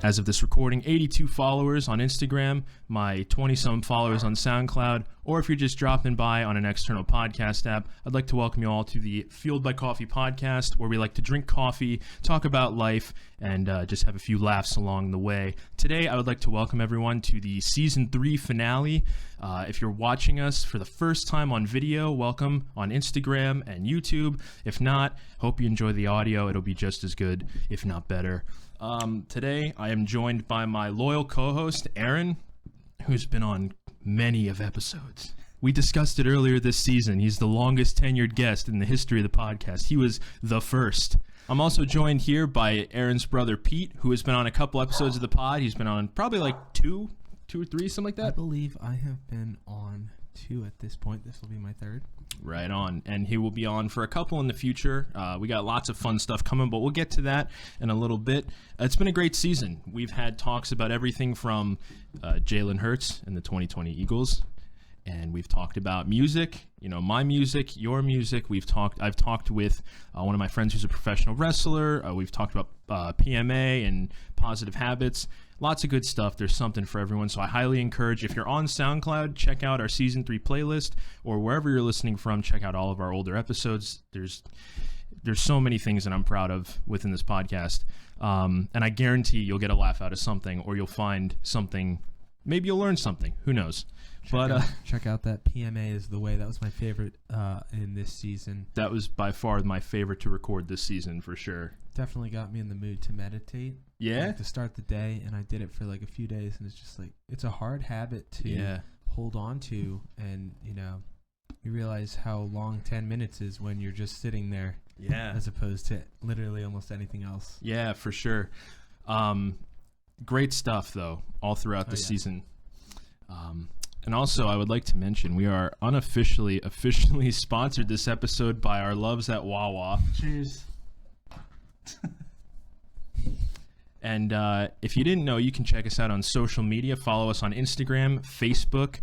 as of this recording, 82 followers on Instagram, my 20-some followers on SoundCloud, or if you're just dropping by on an external podcast app, I'd like to welcome you all to the Fueled by Coffee podcast, where we like to drink coffee, talk about life, and just have a few laughs along the way. Today, I would like to welcome everyone to the Season 3 finale. If you're watching us for the first time on video, welcome on Instagram and YouTube. If not, hope you enjoy the audio. It'll be just as good, if not better. Today, I am joined by my loyal co-host, Aaron, who's been on many of episodes. We discussed it earlier this season. He's the longest tenured guest in the history of the podcast. He was the first. I'm also joined here by Aaron's brother, Pete, who has been on a couple episodes of the pod. He's been on probably like two or three, something like that. I believe I have been on 2 at this point. This will be my 3rd. Right on. And he will be on for a couple in the future. We got lots of fun stuff coming, but we'll get to that in a little bit. It's been a great season. We've had talks about everything from Jalen Hurts and the 2020 Eagles, and we've talked about music, my music, your music. I've talked with one of my friends who's a professional wrestler. We've talked about PMA and positive habits. Lots of good stuff. There's something for everyone. So I highly encourage, if you're on SoundCloud, check out our Season 3 playlist, or wherever you're listening from, check out all of our older episodes. There's so many things that I'm proud of within this podcast. And I guarantee you'll get a laugh out of something, or you'll find something. Maybe you'll learn something. Who knows? Check out that PMA is the way. That was my favorite in this season. That was by far my favorite to record this season, for sure. Definitely got me in the mood to meditate. Yeah? To start the day, and I did it for like a few days, and it's just like, it's a hard habit to hold on to, and you realize how long 10 minutes is when you're just sitting there. Yeah. As opposed to literally almost anything else. Yeah, for sure. Great stuff, though, all throughout the season. And also, I would like to mention, we are officially sponsored this episode by our loves at Wawa. Cheers. And if you didn't know, you can check us out on social media. Follow us on Instagram, Facebook,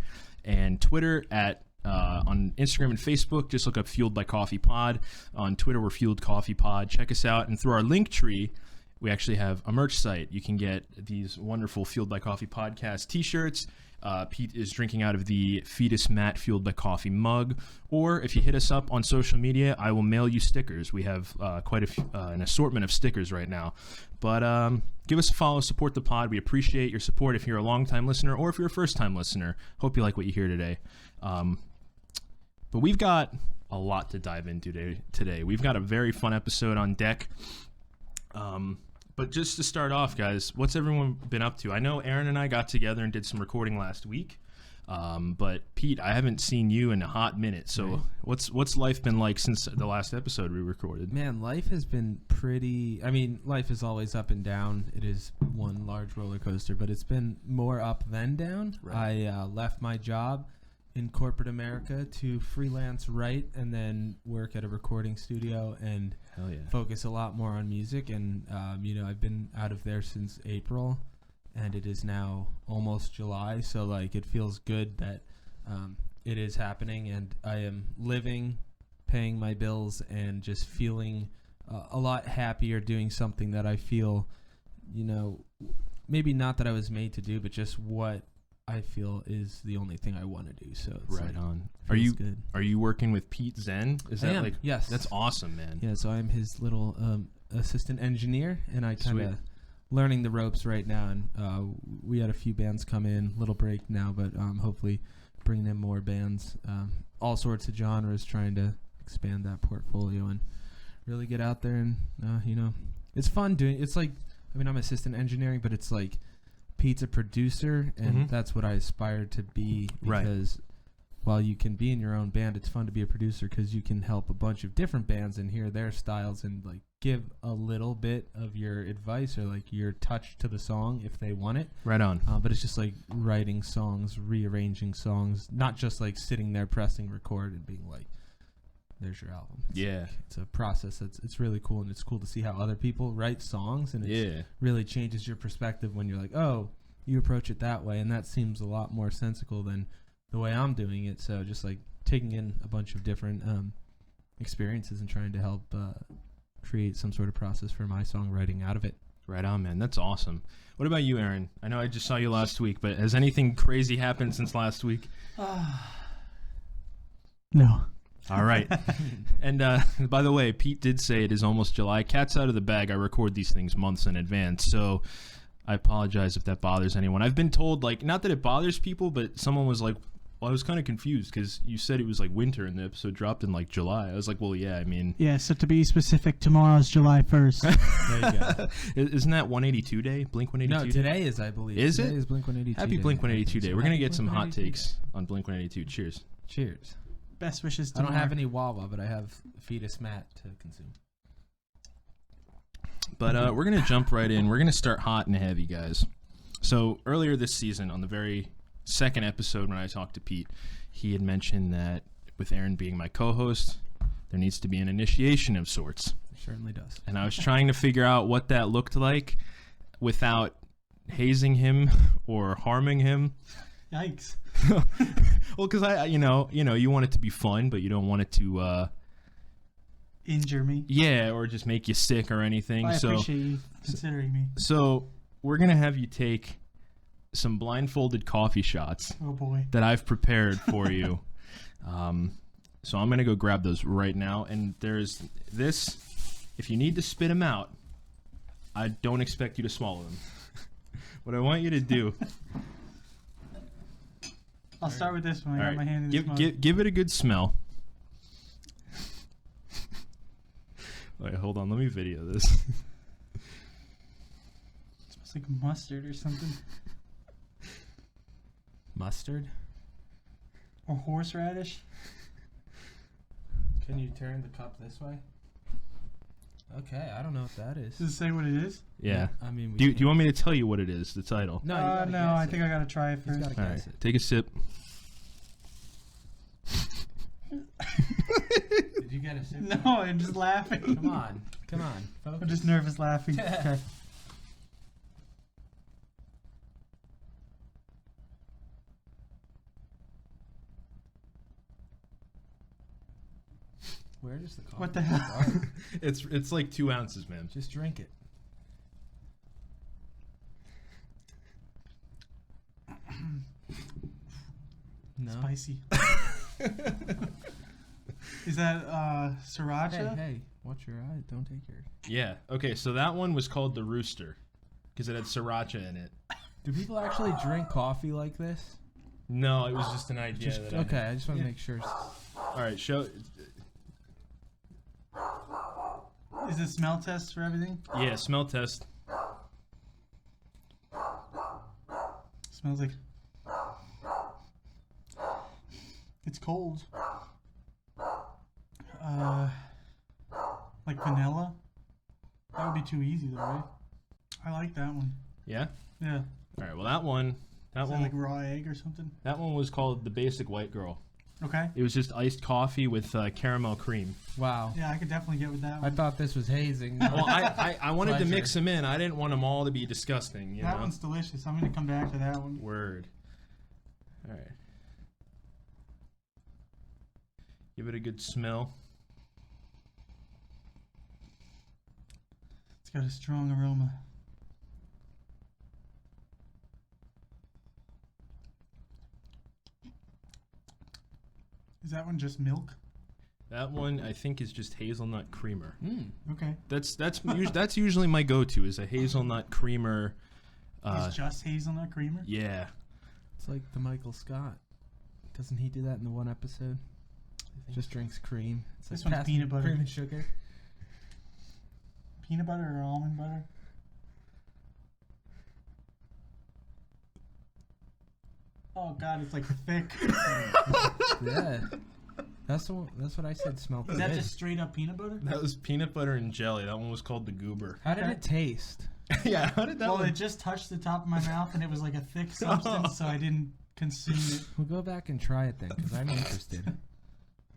and Twitter on Instagram and Facebook, just look up Fueled by Coffee Pod. On Twitter, we're Fueled Coffee Pod. Check us out. And through our link tree, we actually have a merch site. You can get these wonderful Fueled by Coffee podcast t-shirts. Pete is drinking out of the Fetus Matte Fueled by Coffee mug. Or if you hit us up on social media, I will mail you stickers. We have quite an assortment of stickers right now. But give us a follow, support the pod. We appreciate your support if you're a long-time listener or if you're a first-time listener. Hope you like what you hear today. But we've got a lot to dive into today. We've got a very fun episode on deck. But just to start off, guys, what's everyone been up to? I know Aaron and I got together and did some recording last week. But Pete, I haven't seen you in a hot minute. So what's life been like since the last episode we recorded? Man, life has been life is always up and down. It is one large roller coaster, but it's been more up than down. Right. I left my job in corporate America to freelance write and then work at a recording studio and focus a lot more on music. And, I've been out of there since April, and it is now almost July. So, it feels good that it is happening, and I am living, paying my bills, and just feeling a lot happier doing something that I feel, maybe not that I was made to do, but just what I feel is the only thing I want to do. So it's right on. Good. Are you working with Pete Zen? I am. Yes. That's awesome, man. Yeah, so I'm his little assistant engineer, and I kind of learning the ropes right now. And we had a few bands come in, little break now, but hopefully bringing in more bands, all sorts of genres, trying to expand that portfolio and really get out there. And it's fun doing. It's like, I'm assistant engineering, but it's like Pete's a producer, and that's what I aspire to be, because while you can be in your own band, it's fun to be a producer because you can help a bunch of different bands and hear their styles and give a little bit of your advice or your touch to the song if they want it. Right on. But it's just writing songs, rearranging songs, not just sitting there pressing record and being there's your album. It's a process. It's really cool, and it's cool to see how other people write songs, and it really changes your perspective when you're oh, you approach it that way, and that seems a lot more sensical than the way I'm doing it. So just taking in a bunch of different experiences and trying to help create some sort of process for my songwriting out of it. Right on, man. That's awesome. What about you, Aaron? I know I just saw you last week, but has anything crazy happened since last week? No. All right. And by the way, Pete did say it is almost July. Cat's out of the bag. I record these things months in advance, so I apologize if that bothers anyone. I've been told, like, not that it bothers people, but someone was like, well, I was kind of confused because you said it was like winter and the episode dropped in like July. I was like, well, yeah, I mean. Yeah, so to be specific, tomorrow's July 1st. There you go. Isn't that 182 day? Blink 182 No, today is, I believe. Is today it? Is Blink 182 Happy day. Blink 182 day. We're going to get some hot Blink-182 takes day. on Blink 182. Cheers. Cheers. Best wishes to I don't have any Wawa, but I have fetus mat to consume. But we're going to jump right in. We're going to start hot and heavy, guys. So earlier this season, on the very second episode when I talked to Pete, he had mentioned that with Aaron being my co-host, there needs to be an initiation of sorts. It certainly does. And I was trying to figure out what that looked like without hazing him or harming him. Yikes. Well, because you want it to be fun, but you don't want it to Injure me. yeah, or just make you sick or anything. I appreciate you considering me. So we're gonna have you take some blindfolded coffee shots Oh boy. that I've prepared for you. So I'm gonna go grab those right now. And there's this. If you need to spit them out, I don't expect you to swallow them. What I want you to do. I'll start with this one. I All got my right, hand in this mug. give it a good smell. Wait, hold on. Let me video this. It smells like mustard or something. Mustard? Or horseradish. Can you turn the cup this way? Okay, I don't know what that is. Does it say what it is? Yeah. I mean, Do you want me to tell you what it is? The title. No, No, I think I gotta try it first. gotta All right. guess it. Take a sip. Did you get a sip? No, I'm just laughing. Come on. Focus. I'm just nervous laughing. Okay. Where does the coffee What the hell? go? It's like 2 ounces, man. Just drink it. No. Spicy. Is that sriracha? Hey, watch your eye. Don't take your. Yeah. Okay. So that one was called the Rooster because it had sriracha in it. Do people actually drink coffee like this? No, it was just an idea. Just, that I okay, had. I just want to Yeah. make sure. All right. Show. Is it smell test for everything? Yeah. Smell test. Smells like it's cold. Like vanilla. That would be too easy though, right? I like that one. Yeah. Yeah. All right. Well, that one. That Is that one. like raw egg or something? That one was called the Basic White Girl. Okay. It was just iced coffee with caramel cream. Wow. Yeah, I could definitely get with that I one. thought this was hazing. Well, I wanted to Pleasure. mix them in. I didn't want them all to be disgusting. You That know. one's delicious. I'm gonna come back to that one. Word. All right. Give it a good smell. It's got a strong aroma. Is that one just milk? That one I think is just hazelnut creamer. Okay. That's usually my go-to is a hazelnut creamer. It's just hazelnut creamer? Yeah. It's like the Michael Scott. Doesn't he do that in the one episode? Just drinks cream. It's This like one's passing peanut butter. Cream and sugar. Peanut butter or almond butter? Oh god, it's like thick. Yeah. That's what I said smelled Is good. that just straight up peanut butter? That was peanut butter and jelly. That one was called the Goober. How did Okay. it taste? Yeah, how did that Well, one? it just touched the top of my mouth and it was like a thick substance, so I didn't consume it. We'll go back and try it then, because I'm interested.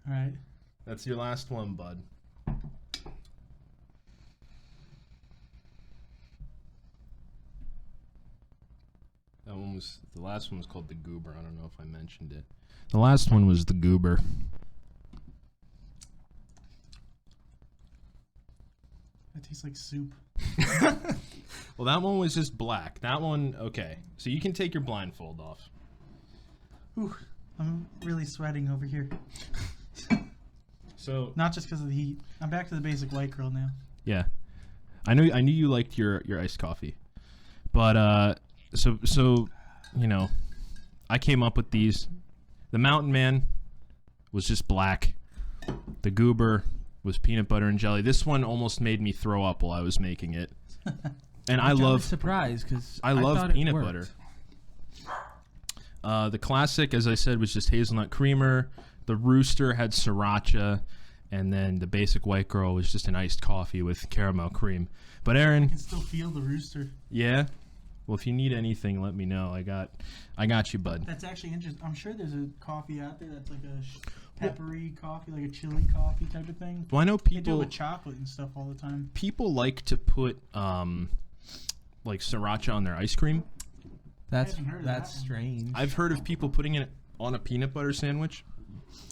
Alright. That's your last one, bud. That one was the last one was called the Goober. I don't know if I mentioned it. The last one was the Goober. That tastes like soup. Well, that one was just black. That one, okay. So you can take your blindfold off. Ooh, I'm really sweating over here. So Not just because of the heat. I'm back to the basic white girl now. yeah, I knew you liked your iced coffee, but so you know, I came up with these. The Mountain Man was just black. The Goober was peanut butter and jelly. This one almost made me throw up while I was making it. And I love surprised because I love peanut butter. The classic, as I said, was just hazelnut creamer. The Rooster had sriracha, and then the basic white girl was just an iced coffee with caramel cream. But I Aaron, can still feel the rooster. yeah. Well, if you need anything, let me know. I got you, bud. That's actually interesting. I'm sure there's a coffee out there that's like a peppery coffee, like a chili coffee type of thing. Well, I know They do it people with chocolate and stuff all the time. like to put like sriracha on their ice cream. That's haven't heard of that one. strange. I've heard of people putting it on a peanut butter sandwich.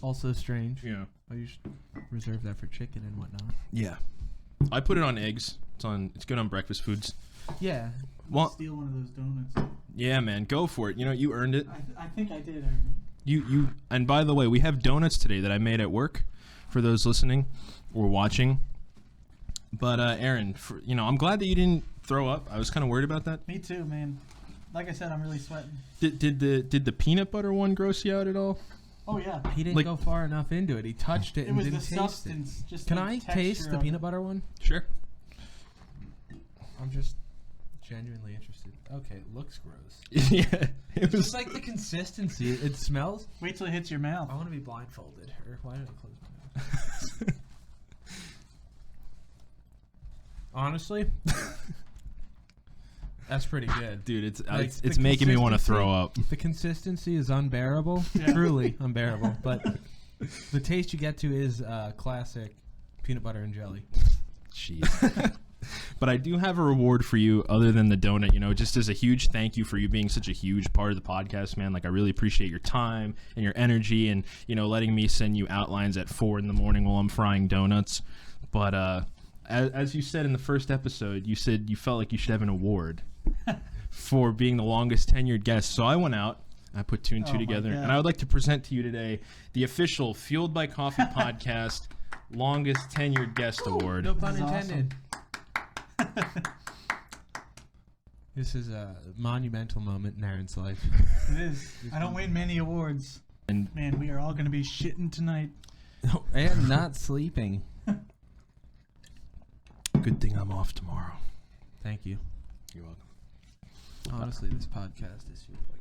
Also strange. Yeah. Oh, you should reserve that for chicken and whatnot. Yeah. I put it on eggs. It's good on breakfast foods. Yeah. Well, Steal one of those donuts. yeah, man, go for it. You know, you earned it. I think I did earn it. You and by the way, we have donuts today that I made at work for those listening or watching. But Aaron, I'm glad that you didn't throw up. I was kind of worried about that. Me too, man. Like I said, I'm really sweating. Did the peanut butter one gross you out at all? Oh yeah. He didn't go far enough into it. He touched it It and was didn't the taste substance. it. Just Can the I texture taste the of peanut it. butter one? Sure. I'm just genuinely interested. Okay, it looks gross. Yeah, it was Just like the consistency. It smells. Wait till it hits your mouth. I want to be blindfolded. Or why did I close my mouth? Honestly, that's pretty good. dude. It's Like, it's the making me want to consistency- throw up. The consistency is unbearable. Yeah. Truly unbearable. But the taste you get to is classic peanut butter and jelly. Jeez. But I do have a reward for you other than the donut, just as a huge thank you for you being such a huge part of the podcast, man. Like, I really appreciate your time and your energy and, letting me send you outlines at 4 a.m. while I'm frying donuts. But as you said in the first episode, you said you felt like you should have an award for being the longest tenured guest. So I went out. I put 2 and 2 Oh my together. God. And I would like to present to you today the official Fueled by Coffee podcast longest tenured guest award. No pun This is intended. This is a monumental moment in Aaron's life. It is. I don't win many awards. And Man, we are all going to be shitting tonight. And not sleeping. good thing I'm off tomorrow. Thank you. You're welcome. Honestly, this podcast is fueled by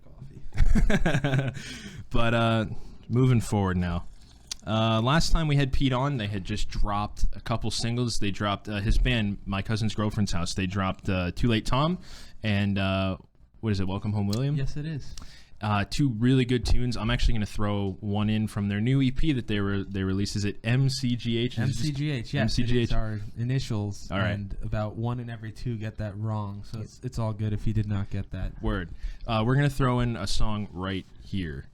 coffee. But moving forward now. Last time we had Pete on, they had just dropped a couple singles. They dropped his band, My Cousin's Girlfriend's House. They dropped Too Late Tom and what is it, Welcome Home William? Yes, it is. 2 really good tunes. I'm actually going to throw one in from their new EP that they released. Is it MCGH? MCGH, yes. MCGH. It's our initials. All right. And about 1 in every 2 get that wrong. So it's all good if you did not get that. Word. We're going to throw in a song right here.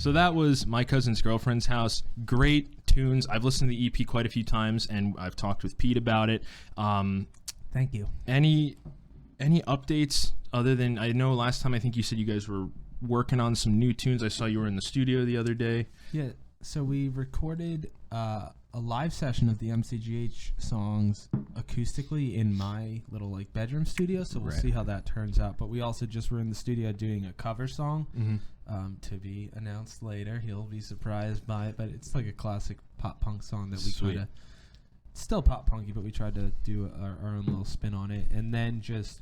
So that was My Cousin's Girlfriend's House. Great tunes. I've listened to the EP quite a few times, and I've talked with Pete about it. Thank you. Any updates other than, I know last time I think you said you guys were working on some new tunes. I saw you were in the studio the other day. Yeah, so we recorded a live session of the MCGH songs acoustically in my little like bedroom studio, so we'll see how that turns out. But we also just were in the studio doing a cover song to be announced later. He'll be surprised by it, but it's like a classic pop punk song that we kind of, still pop punky, but we tried to do our own little spin on it. And then just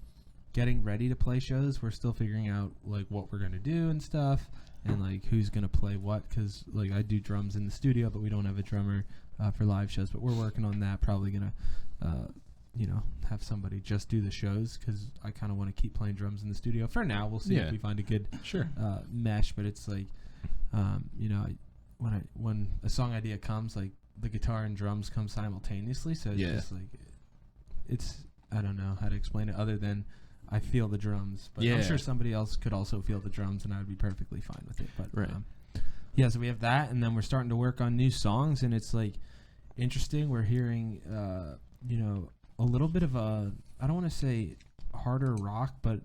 getting ready to play shows. We're still figuring out like what we're gonna do and stuff, and like who's gonna play what, because like I do drums in the studio, but we don't have a drummer for live shows. But we're working on that. Probably gonna have somebody just do the shows, because I kind of want to keep playing drums in the studio for now. We'll see if we find a good mesh. But it's like when a song idea comes, like the guitar and drums come simultaneously, so it's just like I don't know how to explain it other than I feel the drums, but I'm sure somebody else could also feel the drums, and I would be perfectly fine with it. But so we have that, and then we're starting to work on new songs, and it's like interesting. We're hearing, a little bit of a, I don't want to say harder rock, but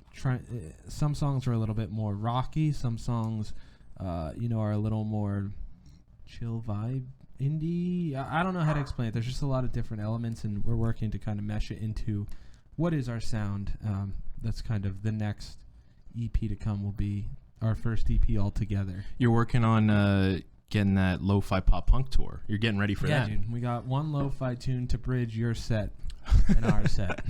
some songs are a little bit more rocky. Some songs, are a little more chill vibe, indie. I don't know how to explain it. There's just a lot of different elements, and we're working to kind of mesh it into what is our sound. That's kind of the next EP to come, will be our first EP altogether. You're working on getting that lo-fi pop punk tour. You're getting ready for that. Yeah, dude. We got one lo-fi tune to bridge your set and our set.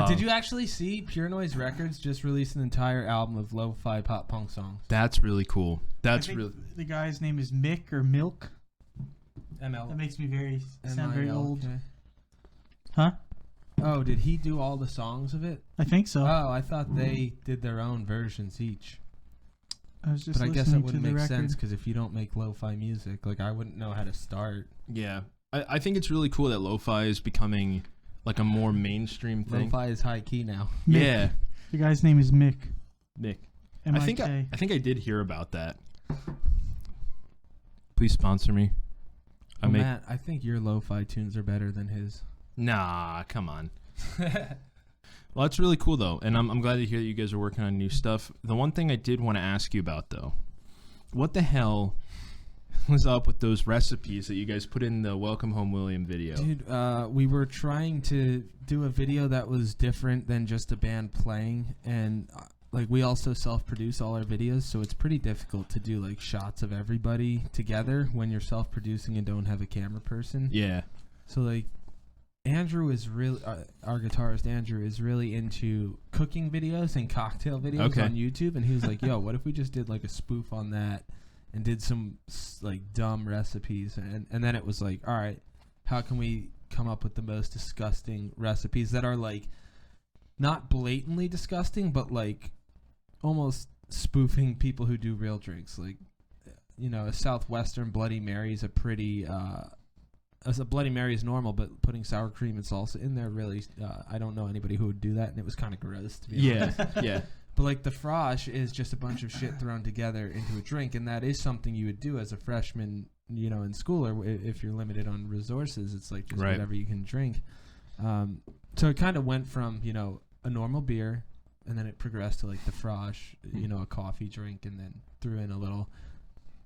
Did you actually see Pure Noise Records just released an entire album of lo-fi pop punk songs? That's really cool. That's really. The guy's name is Mick or Milk. ML. That makes me sound very old. Okay. Huh? Oh, did he do all the songs of it? I think so. Oh, I thought they did their own versions each. I was just but I guess it wouldn't make record. sense, because if you don't make lo-fi music, like I wouldn't know how to start. Yeah. I think it's really cool that lo-fi is becoming like a more mainstream thing. Lo-fi is high key now. Mick. Yeah. The guy's name is Mick. Nick. M-I-K. I think I did hear about that. Please sponsor me. Matt, I think your lo-fi tunes are better than his. Nah, come on. Well, that's really cool, though, and I'm glad to hear that you guys are working on new stuff. The one thing I did want to ask you about, though, what the hell was up with those recipes that you guys put in the Welcome Home William video? Dude, we were trying to do a video that was different than just a band playing, and like we also self-produce all our videos, so it's pretty difficult to do like shots of everybody together when you're self-producing and don't have a camera person. Yeah. So like Andrew is really our guitarist. Andrew is really into cooking videos and cocktail videos on YouTube, and he was like, "Yo, what if we just did like a spoof on that and did some like dumb recipes?" And then it was like, all right, how can we come up with the most disgusting recipes that are like not blatantly disgusting, but like almost spoofing people who do real drinks? Like, a Southwestern Bloody Mary is a pretty as a Bloody Mary is normal, but putting sour cream and salsa in there, really, I don't know anybody who would do that, and it was kind of gross, to be honest. Yeah. But like the frosh is just a bunch of shit thrown together into a drink, and that is something you would do as a freshman, in school, or if you're limited on resources. It's like just whatever you can drink. So it kind of went from, a normal beer, and then it progressed to like the frosh, a coffee drink, and then threw in a little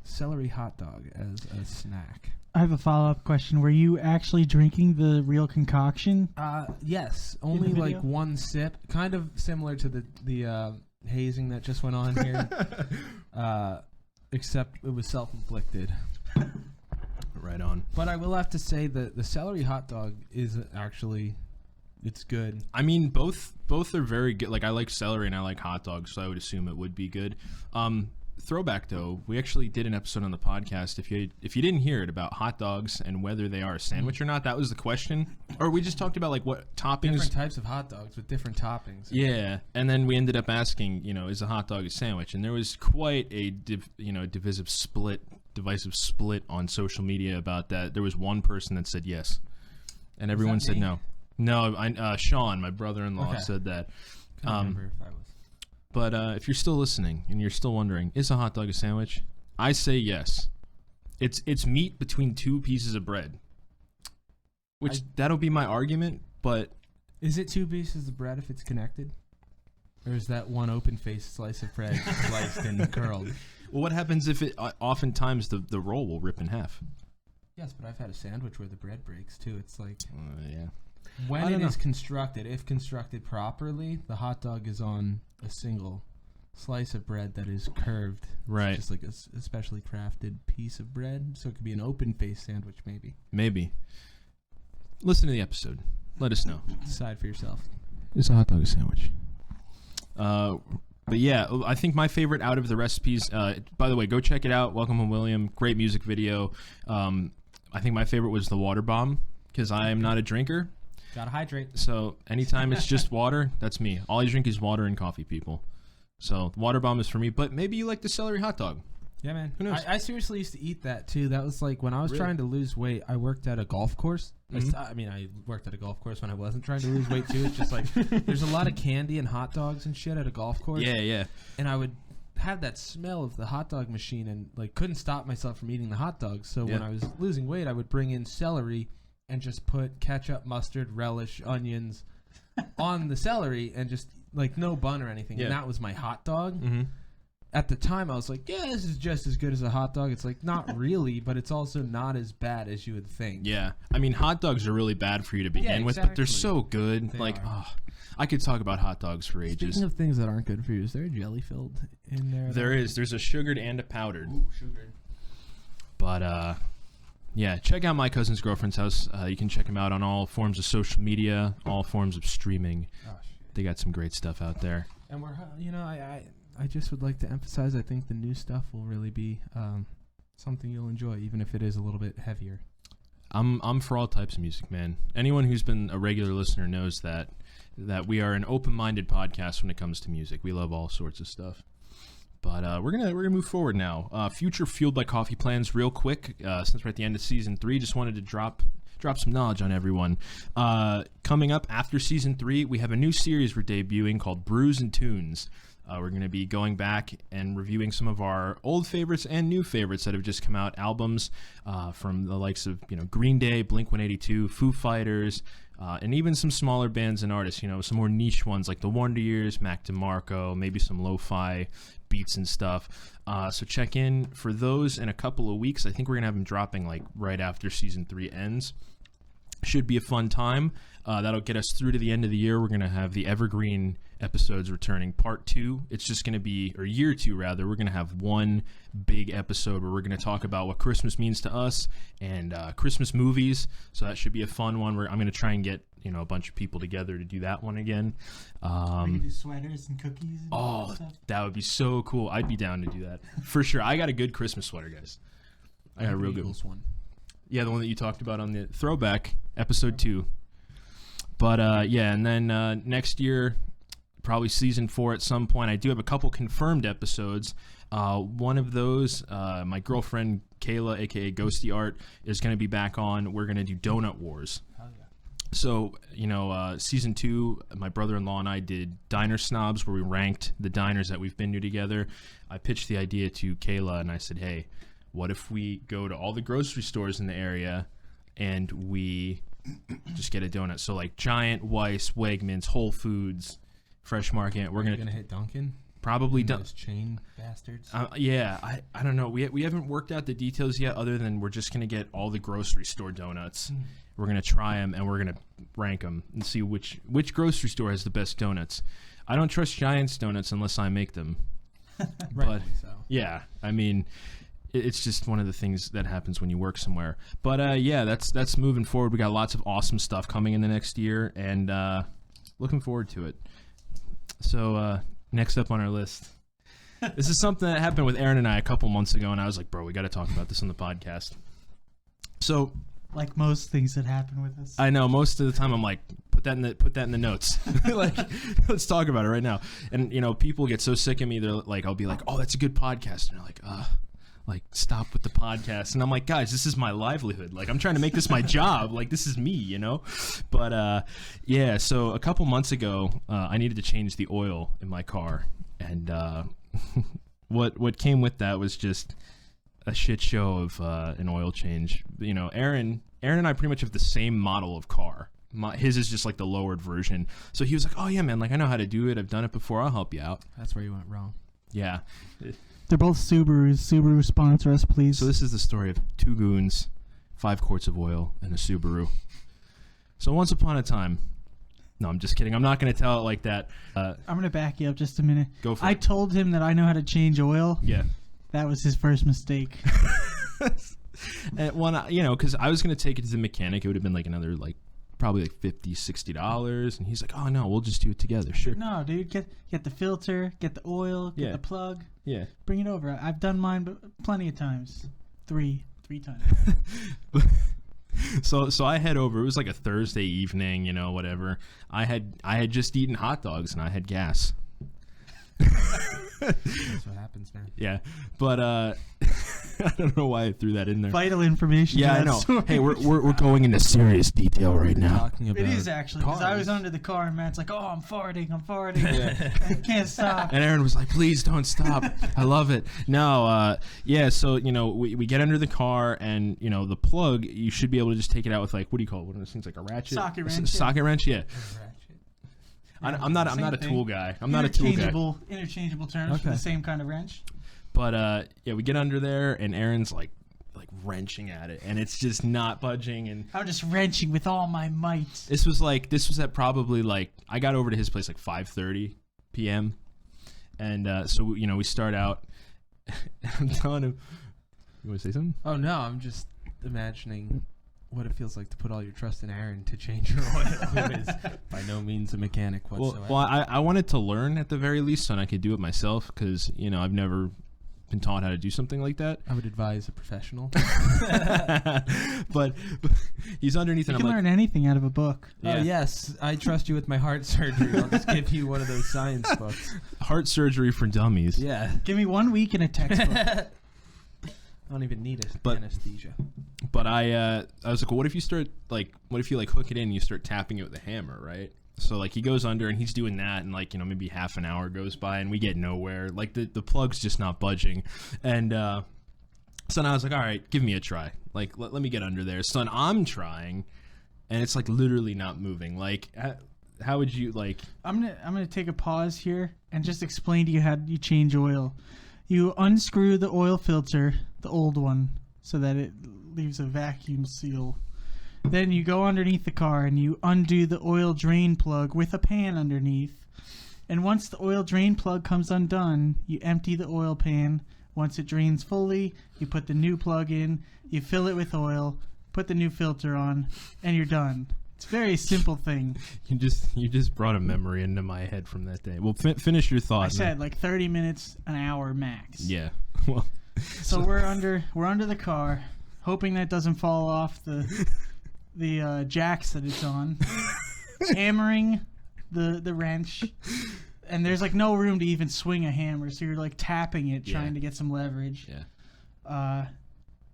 celery hot dog as a snack. I have a follow-up question. Were you actually drinking the real concoction? Yes, only like one sip, kind of similar to the hazing that just went on here, except it was self-inflicted. Right on. But I will have to say that the celery hot dog is actually, it's good. I mean, both are very good. Like, I like celery and I like hot dogs, so I would assume it would be good. Throwback, though, we actually did an episode on the podcast. If you didn't hear it, about hot dogs and whether they are a sandwich or not, that was the question. Or we just talked about like what toppings. Different types of hot dogs with different toppings. Yeah, and then we ended up asking, is a hot dog a sandwich? And there was quite a divisive split on social media about that. There was one person that said yes, and everyone said no. No, Sean, my brother-in-law, said that. Couldn't remember if I was. But if you're still listening and you're still wondering, is a hot dog a sandwich? I say yes. It's meat between two pieces of bread. Which that'll be my argument, but is it two pieces of bread if it's connected? Or is that one open-faced slice of bread sliced and curled? Well, what happens if it oftentimes the roll will rip in half? Yes, but I've had a sandwich where the bread breaks too. It's like yeah. When it is constructed, if constructed properly, the hot dog is on a single slice of bread that is curved. Right. It's just like a specially crafted piece of bread. So it could be an open-faced sandwich, maybe. Maybe. Listen to the episode. Let us know. Decide for yourself. It's a hot dog sandwich. But yeah, I think my favorite out of the recipes, by the way, go check it out. Welcome Home William. Great music video. I think my favorite was the water bomb because I am not a drinker. Gotta hydrate. So anytime it's just water, that's me. All I drink is water and coffee, people. So the water bomb is for me. But maybe you like the celery hot dog. Yeah, man. Who knows? I seriously used to eat that, too. That was like when I was trying to lose weight, I worked at a golf course. Mm-hmm. I worked at a golf course when I wasn't trying to lose weight, too. It's just like there's a lot of candy and hot dogs and shit at a golf course. Yeah, yeah. And I would have that smell of the hot dog machine and like couldn't stop myself from eating the hot dogs. So when I was losing weight, I would bring in celery and just put ketchup, mustard, relish, onions on the celery and just like no bun or anything. Yeah. And that was my hot dog. Mm-hmm. At the time, I was like, yeah, this is just as good as a hot dog. It's like, not really, but it's also not as bad as you would think. Yeah. I mean, hot dogs are really bad for you to begin with, but they're so good. They like, are. I could talk about hot dogs for ages. Speaking of things that aren't good for you, is there a jelly filled in there? There is. There's a sugared and a powdered. Ooh, sugared. But, yeah, check out My Cousin's Girlfriend's House. You can check them out on all forms of social media, all forms of streaming. Oh, shit. They got some great stuff out there. And we're, I just would like to emphasize, I think the new stuff will really be something you'll enjoy, even if it is a little bit heavier. I'm for all types of music, man. Anyone who's been a regular listener knows that we are an open-minded podcast when it comes to music. We love all sorts of stuff. But we're gonna move forward now. Future Fueled by Coffee plans, real quick. Since we're at the end of season 3, just wanted to drop some knowledge on everyone. Coming up after season 3, we have a new series we're debuting called Brews and Tunes. We're going to be going back and reviewing some of our old favorites and new favorites that have just come out, albums from the likes of Green Day, Blink-182, Foo Fighters, and even some smaller bands and artists, some more niche ones like the Wonder Years, Mac DeMarco, maybe some lo-fi beats and stuff. So check in for those in a couple of weeks. I think we're going to have them dropping like right after season 3 ends. Should be a fun time. That'll get us through to the end of the year. We're going to have the Evergreen episodes returning, part 2. It's just going to be, or year 2 rather, we're going to have one big episode where we're going to talk about what Christmas means to us and Christmas movies. So that should be a fun one where I'm going to try and get a bunch of people together to do that one again. Do sweaters and cookies and stuff. That would be so cool. I'd be down to do that for sure. I got a good Christmas sweater, guys. I got a real good one. Yeah, the one that you talked about on the throwback episode 2. But yeah, and then next year, probably season 4 at some point. I do have a couple confirmed episodes. One of those, my girlfriend Kayla, aka Ghosty Art, is going to be back on. We're going to do Donut Wars. Oh, yeah. So, season 2, my brother-in-law and I did Diner Snobs, where we ranked the diners that we've been to together. I pitched the idea to Kayla, and I said, hey, what if we go to all the grocery stores in the area and we just get a donut? So, like Giant, Weiss, Wegmans, Whole Foods, Fresh Market. We're gonna hit Dunkin'. Probably those chain bastards. Yeah, I don't know. We haven't worked out the details yet. Other than we're just gonna get all the grocery store donuts. We're gonna try them and we're gonna rank them and see which grocery store has the best donuts. I don't trust Giant's donuts unless I make them. But so. Yeah, I mean, it's just one of the things that happens when you work somewhere. But yeah, that's moving forward. We got lots of awesome stuff coming in the next year, and looking forward to it. So next up on our list, this is something that happened with Aaron and I a couple months ago, and I was like, bro, we got to talk about this on the podcast. So, like most things that happen with us, I know most of the time I'm like, put that in the notes. Like, let's talk about it right now. And people get so sick of me. They're like, I'll be like, oh, that's a good podcast, and they're like, stop with the podcast. And I'm like, guys, this is my livelihood. Like, I'm trying to make this my job. Like, this is me, But, yeah, so a couple months ago, I needed to change the oil in my car. And what came with that was just a shit show of an oil change. You know, Aaron and I pretty much have the same model of car. His is just like the lowered version. So he was like, "Oh yeah, man, like I know how to do it. I've done it before. I'll help you out." That's where you went wrong. Yeah. They're both Subarus. Subaru sponsor us, please. So this is the story of 2 goons, 5 quarts of oil, and a Subaru. So once upon a time. No, I'm just kidding. I'm not going to tell it like that. I'm going to back you up just a minute. Go for I it. told him that I know how to change oil. Yeah. That was his first mistake. And because I was going to take it to the mechanic. It would have been like another, like, probably like $50, $60. And he's like, "Oh, no, we'll just do it together." Sure. No, dude. Get the filter, get the oil, get the plug. Yeah. Bring it over. I've done mine plenty of times. Three times. So I head over. It was like a Thursday evening, whatever. I had just eaten hot dogs and I had gas. That's what happens, man. Yeah, but I don't know why I threw that in there. Vital information. Yeah, I know. Story. Hey, we're going into serious detail right now. Talking about it is actually because I was under the car and Matt's like, "Oh, I'm farting. Yeah. I can't stop." And Aaron was like, "Please don't stop. I love it." No, yeah. So we get under the car and the plug. You should be able to just take it out with like, what do you call it? One of those things, like a ratchet. Socket wrench. Socket wrench. Yeah. I'm not a tool guy. I'm not a tool guy. Interchangeable terms for the same kind of wrench. But yeah, we get under there and Aaron's like wrenching at it and it's just not budging, and I'm just wrenching with all my might. This was at probably like I got over to his place like 5:30 p.m. and so we start out. I'm telling him. You want to say something? Oh no, I'm just imagining what it feels like to put all your trust in Aaron to change your oil, who is by no means a mechanic whatsoever. Well, I wanted to learn at the very least so I could do it myself because, I've never been taught how to do something like that. I would advise a professional. but he's underneath You and can learn anything out of a book. Yeah. Oh, yes, I trust you with my heart surgery. I'll just give you one of those science books. Heart surgery for dummies. Yeah. Give me 1 week in a textbook. I don't even need anesthesia. But I was like, well, what if you hook it in and you start tapping it with a hammer, right? So like he goes under and he's doing that and like, maybe half an hour goes by and we get nowhere. Like the plug's just not budging. And so now I was like, all right, give me a try. Like let me get under there. So I'm trying and it's like literally not moving. Like how would you like? I'm gonna take a pause here and just explain to you how you change oil. You unscrew the oil filter, the old one, so that it leaves a vacuum seal. Then you go underneath the car and you undo the oil drain plug with a pan underneath. And once the oil drain plug comes undone, you empty the oil pan. Once it drains fully, you put the new plug in, you fill it with oil, put the new filter on, and you're done. It's a very simple thing. You just brought a memory into my head from that day. Well, finish your thought. I said like 30 minutes, an hour max. Yeah. Well. So we're under the car, hoping that doesn't fall off the jacks that it's on, hammering the wrench, and there's like no room to even swing a hammer, so you're like tapping it, trying to get some leverage. Yeah.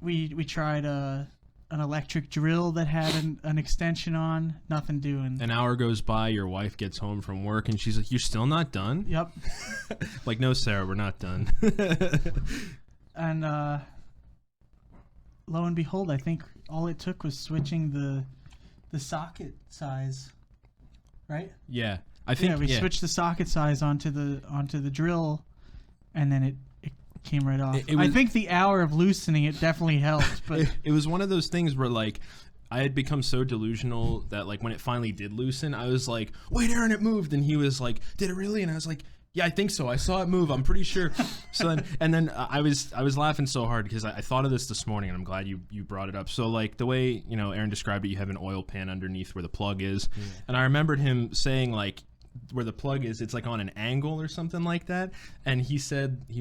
We tried an electric drill that had an extension on, nothing doing. An hour goes by, your wife gets home from work, and she's like, "You're still not done?" Yep. Like, no, Sarah, we're not done. And lo and behold, I think all it took was switching the socket size, right? Yeah, I think we switched the socket size onto the drill, and then it came right off. I think the hour of loosening it definitely helped, but it was one of those things where like I had become so delusional that like when it finally did loosen, I was like, "Wait, Aaron, it moved," and he was like, "Did it really?" And I was like, "Yeah, I think so. I saw it move. I'm pretty sure." So then I was laughing so hard because I thought of this morning, and I'm glad you brought it up. So like the way Aaron described it, you have an oil pan underneath where the plug is, and I remembered him saying like where the plug is, it's like on an angle or something like that. And he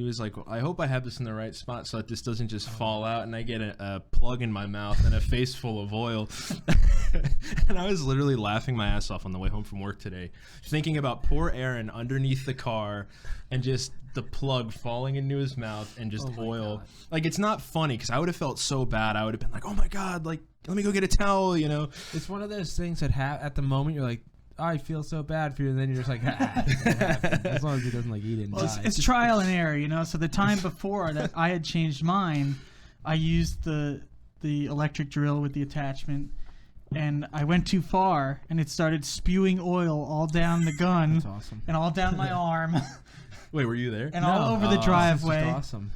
was like, "I hope I have this in the right spot so that this doesn't just fall out and I get a plug in my mouth and a face full of oil." And I was literally laughing my ass off on the way home from work today, thinking about poor Aaron underneath the car and just the plug falling into his mouth and just oil. God. Like, it's not funny because I would have felt so bad. I would have been like, "Oh my God, like, let me go get a towel," It's one of those things that at the moment you're like, "I feel so bad for you," and then you're just like, as long as he doesn't like eat it and die. It's trial and error, So the time before that I had changed mine, I used the electric drill with the attachment, and I went too far, and it started spewing oil all down the gun. That's awesome. And all down my arm. Wait, were you there? And all over the driveway. That's awesome.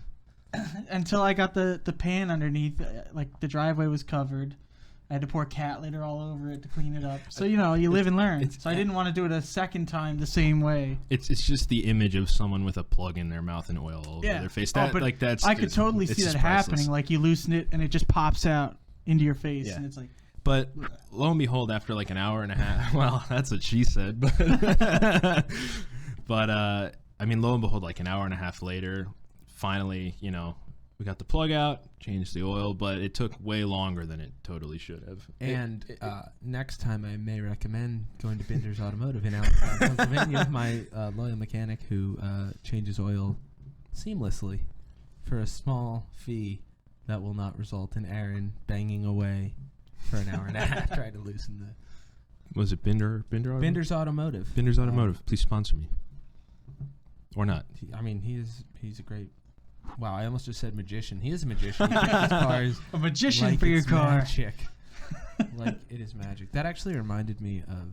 Until I got the pan underneath, like the driveway was covered. I had to pour cat litter all over it to clean it up. So, you live and learn. So I didn't want to do it a second time the same way. It's just the image of someone with a plug in their mouth and oil all over their face. I could totally see that happening. Like you loosen it and it just pops out into your face. Yeah. And it's like... But lo and behold, after like an hour and a half, well, that's what she said. But, I mean, lo and behold, like an hour and a half later, finally, we got the plug out, changed the oil, but it took way longer than it totally should have. And next time I may recommend going to Binder's Automotive in Allentown, Pennsylvania, my loyal mechanic who changes oil seamlessly for a small fee that will not result in Aaron banging away for an hour and a half trying to loosen the... Was it Binder Automotive? Binder's Automotive. Binder's Automotive. Please sponsor me. Or not. He's a great... Wow, I almost just said magician. He is a magician. He fixes cars a magician like for your car. Magic. Like it is magic. That actually reminded me of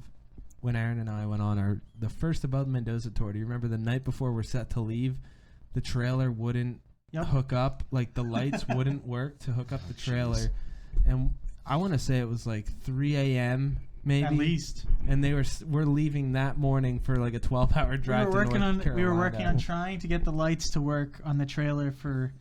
when Aaron and I went on the first Above Mendoza tour. Do you remember the night before we're set to leave? The trailer wouldn't hook up. Like the lights wouldn't work to hook up the trailer. Geez. And I want to say it was like 3 a.m. maybe. At least. And we're leaving that morning for like a 12-hour drive to North Carolina. We were working on trying to get the lights to work on the trailer for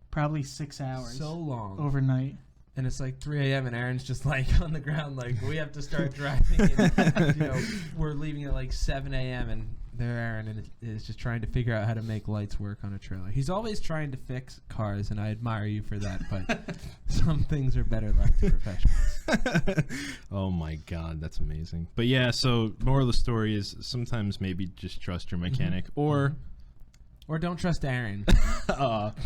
probably 6 hours. So long. Overnight. And it's like 3 a.m. and Aaron's just like on the ground like, we have to start driving. And, we're leaving at like 7 a.m. and there Aaron is just trying to figure out how to make lights work on a trailer. He's always trying to fix cars, and I admire you for that, but some things are better left to professionals. Oh my God, that's amazing. But yeah, so moral of the story is sometimes maybe just trust your mechanic, or don't trust Aaron.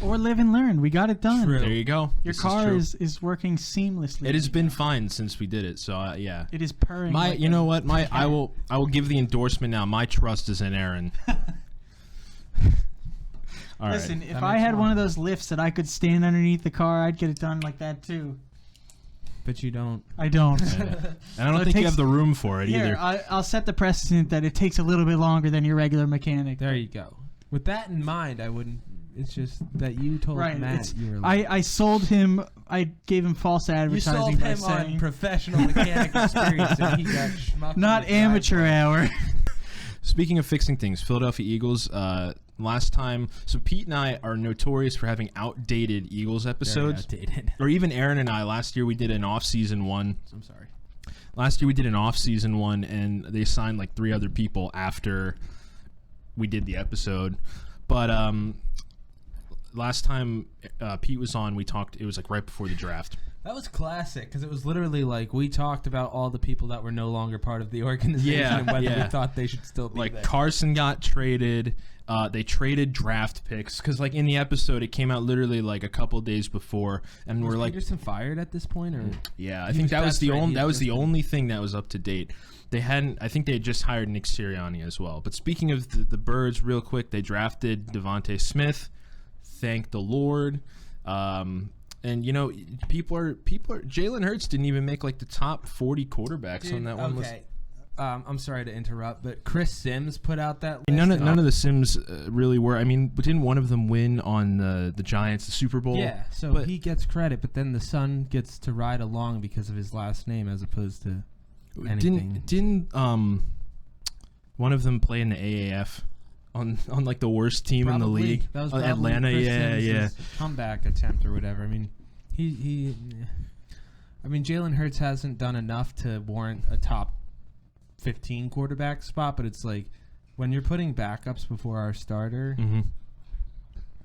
Or live and learn. We got it done. True. There you go. Your car is working seamlessly. It has been fine since we did it. So yeah, it is purring. You know what? I will give the endorsement now. My trust is in Aaron. Listen, if I had one of those lifts that I could stand underneath the car, I'd get it done like that too. But you don't. I don't. Yeah. And I don't think you have the room for it either. I'll set the precedent that it takes a little bit longer than your regular mechanic. There you go. With that in mind, I wouldn't. It's just that you told Matt you were. I sold him. I gave him false advertising. You sold him on professional mechanic experience, and he got schmucked. Not amateur hour. Speaking of fixing things, Philadelphia Eagles. Last time, so Pete and I are notorious for having outdated Eagles episodes. Very outdated. Or even Aaron and I. Last year we did an off-season one. I'm sorry. Last year we did an off-season one, and they signed like 3 other people after we did the episode. But last time Pete was on, we talked, it was like right before the draft. That was classic because it was literally like we talked about all the people that were no longer part of the organization and whether we thought they should still be like there. Carson got traded. They traded draft picks because like in the episode it came out literally like a couple days before, and was we're like, Peterson fired at this point, or yeah, I think that was the only thing that was up to date. They hadn't. I think they had just hired Nick Sirianni as well. But speaking of the Birds, real quick, they drafted Devonta Smith. Thank the Lord. And people are. Jalen Hurts didn't even make like the top 40 quarterbacks on that one list. I'm sorry to interrupt, but Chris Sims put out that list. None of the Sims really were. I mean, didn't one of them win on the Giants, the Super Bowl? Yeah, so he gets credit, but then the son gets to ride along because of his last name as opposed to anything. Didn't one of them play in the AAF on like the worst team in the league? That was Atlanta. Yeah. Comeback attempt or whatever. I mean, Jalen Hurts hasn't done enough to warrant a top 15 quarterback spot, but it's like when you're putting backups before our starter,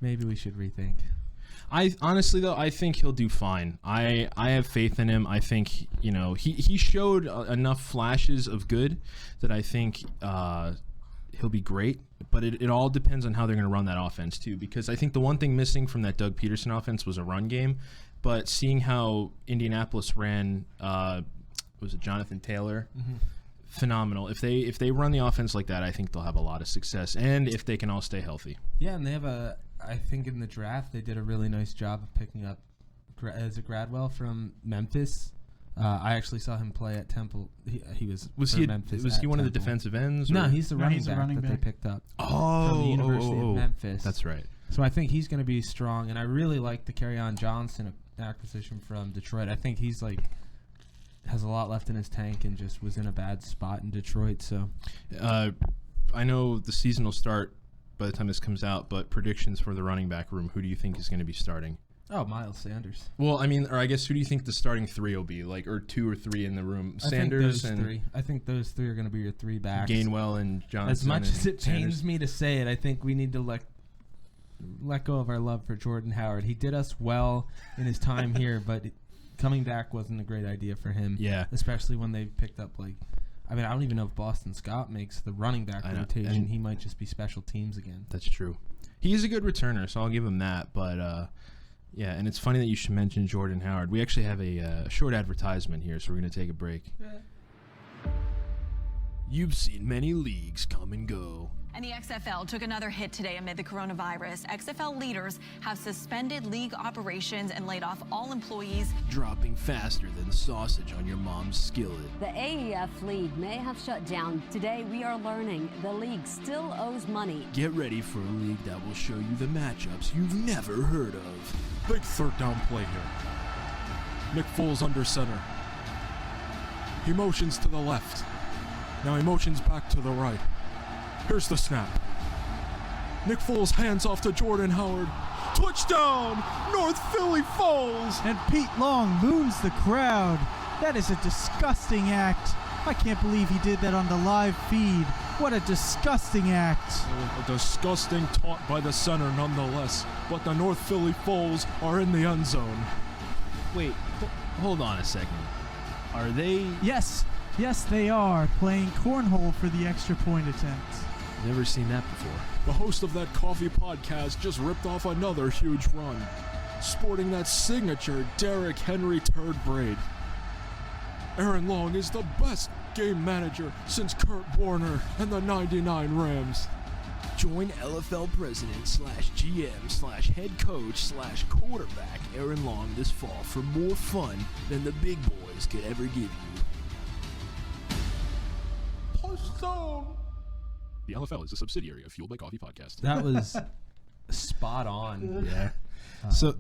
maybe we should rethink. I honestly though, I think he'll do fine. I have faith in him. I think he showed enough flashes of good that I think he'll be great. But it all depends on how they're going to run that offense too. Because I think the one thing missing from that Doug Peterson offense was a run game. But seeing how Indianapolis ran, was it Jonathan Taylor? Phenomenal. If they run the offense like that, I think they'll have a lot of success. And if they can all stay healthy. Yeah, and they have I think in the draft they did a really nice job of picking up is it Gradwell from Memphis? I actually saw him play at Temple. He was Memphis. Was he one of the defensive ends? No, he's the running back back. they picked up. From the University of Memphis. That's right. So I think he's going to be strong, and I really like the Kerryon Johnson acquisition from Detroit. I think he's has a lot left in his tank and just was in a bad spot in Detroit. So I know the season will start by the time this comes out, but predictions for the running back room, who do you think is going to be starting? Oh, Miles Sanders. Well, I mean, or I guess who do you think the starting three will be? Or 2 or 3 in the room? Sanders I think those three are going to be your 3 backs. Gainwell and Johnson. As much as it Sanders. pains me to say it, I think we need to let go of our love for Jordan Howard. He did us well in his time here, but coming back wasn't a great idea for him. Yeah. Especially when they picked up I don't even know if Boston Scott makes the running back rotation. He might just be special teams again. That's true. He is a good returner, so I'll give him that. But, yeah, and it's funny that you should mention Jordan Howard. We actually have a short advertisement here, so we're going to take a break. You've seen many leagues come and go. And the XFL took another hit today amid the coronavirus. XFL leaders have suspended league operations and laid off all employees. Dropping faster than sausage on your mom's skillet. The AEF league may have shut down. Today we are learning the league still owes money. Get ready for a league that will show you the matchups you've never heard of. Big third down play here. Nick Foles under center. He motions to the left. Now he motions back to the right. Here's the snap. Nick Foles hands off to Jordan Howard. Touchdown! North Philly Foles! And Pete Long moons the crowd. That is a disgusting act. I can't believe he did that on the live feed. What a disgusting act. A disgusting taunt by the center nonetheless. But the North Philly Foles are in the end zone. Wait, hold on a second. Are they... Yes, they are playing cornhole for the extra point attempt. Never seen that before. The host of that coffee podcast just ripped off another huge run, sporting that signature Derrick Henry turd braid. Aaron Long is the best game manager since Kurt Warner and the 99 Rams. Join LFL president /GM /head coach /quarterback Aaron Long this fall for more fun than the big boys could ever give you. Touchdown! The LFL is a subsidiary of Fueled by Coffee Podcast. That was spot on. Yeah. So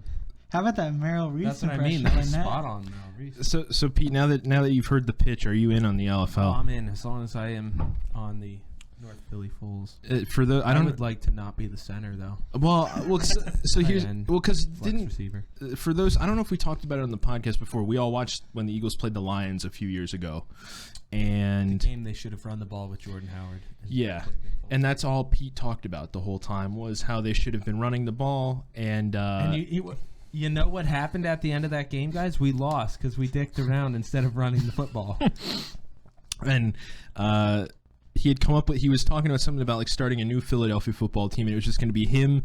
how about that Merrill Reese that's what I impression? mean. That was spot on, Merrill Reese. So Pete, now that you've heard the pitch, are you in on the LFL? Oh, I'm in as long as I am on the North Philly Foles. I would like to not be the center though. Well, so here's because didn't receiver. For those, I don't know if we talked about it on the podcast before. We all watched when the Eagles played the Lions a few years ago, and the game they should have run the ball with Jordan Howard. Yeah, and that's all Pete talked about the whole time was how they should have been running the ball. And you know what happened at the end of that game, guys? We lost because we dicked around instead of running the football. And he was talking about something about starting a new Philadelphia football team, and it was just going to be him,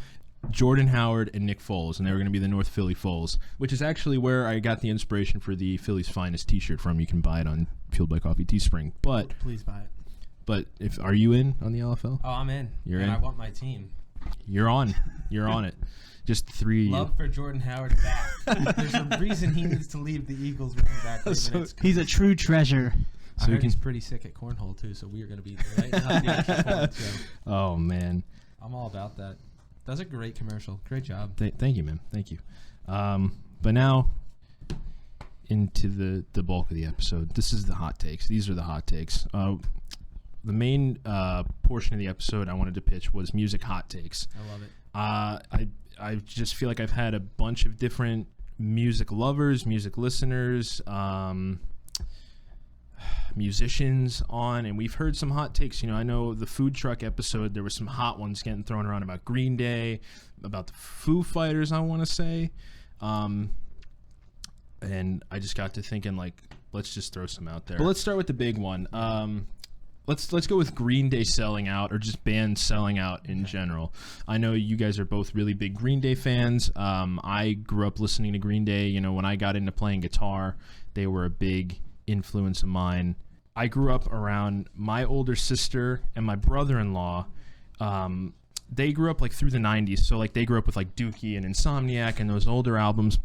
Jordan Howard, and Nick Foles, and they were going to be the North Philly Foles, which is actually where I got the inspiration for the Philly's Finest T-shirt from. You can buy it on Fueled by Coffee Teespring. But please buy it. But are you in on the LFL? Oh, I'm in. You're in. I want my team. You're on. You're on it. Just 3 of you. Love for Jordan Howard back. There's a reason he needs to leave the Eagles running back. So he's a true treasure. I heard he's pretty sick at cornhole too, so we are going to be lighting up the extra points. So oh man, I'm all about that. That's a great commercial. Great job. Thank you, man. Thank you. But now into the bulk of the episode. This is the hot takes. These are the hot takes. The main portion of the episode I wanted to pitch was music hot takes. I love it. I just feel like I've had a bunch of different music lovers, music listeners, musicians on, and we've heard some hot takes. I know the food truck episode, there were some hot ones getting thrown around about Green Day, about the Foo Fighters, I want to say. And I just got to thinking, let's just throw some out there. But let's start with the big one. Let's go with Green Day selling out, or just bands selling out in general. I know you guys are both really big Green Day fans. I grew up listening to Green Day. When I got into playing guitar, they were a big influence of mine. I grew up around my older sister and my brother-in-law. They grew up through the 90s, so they grew up with Dookie and Insomniac and those older albums.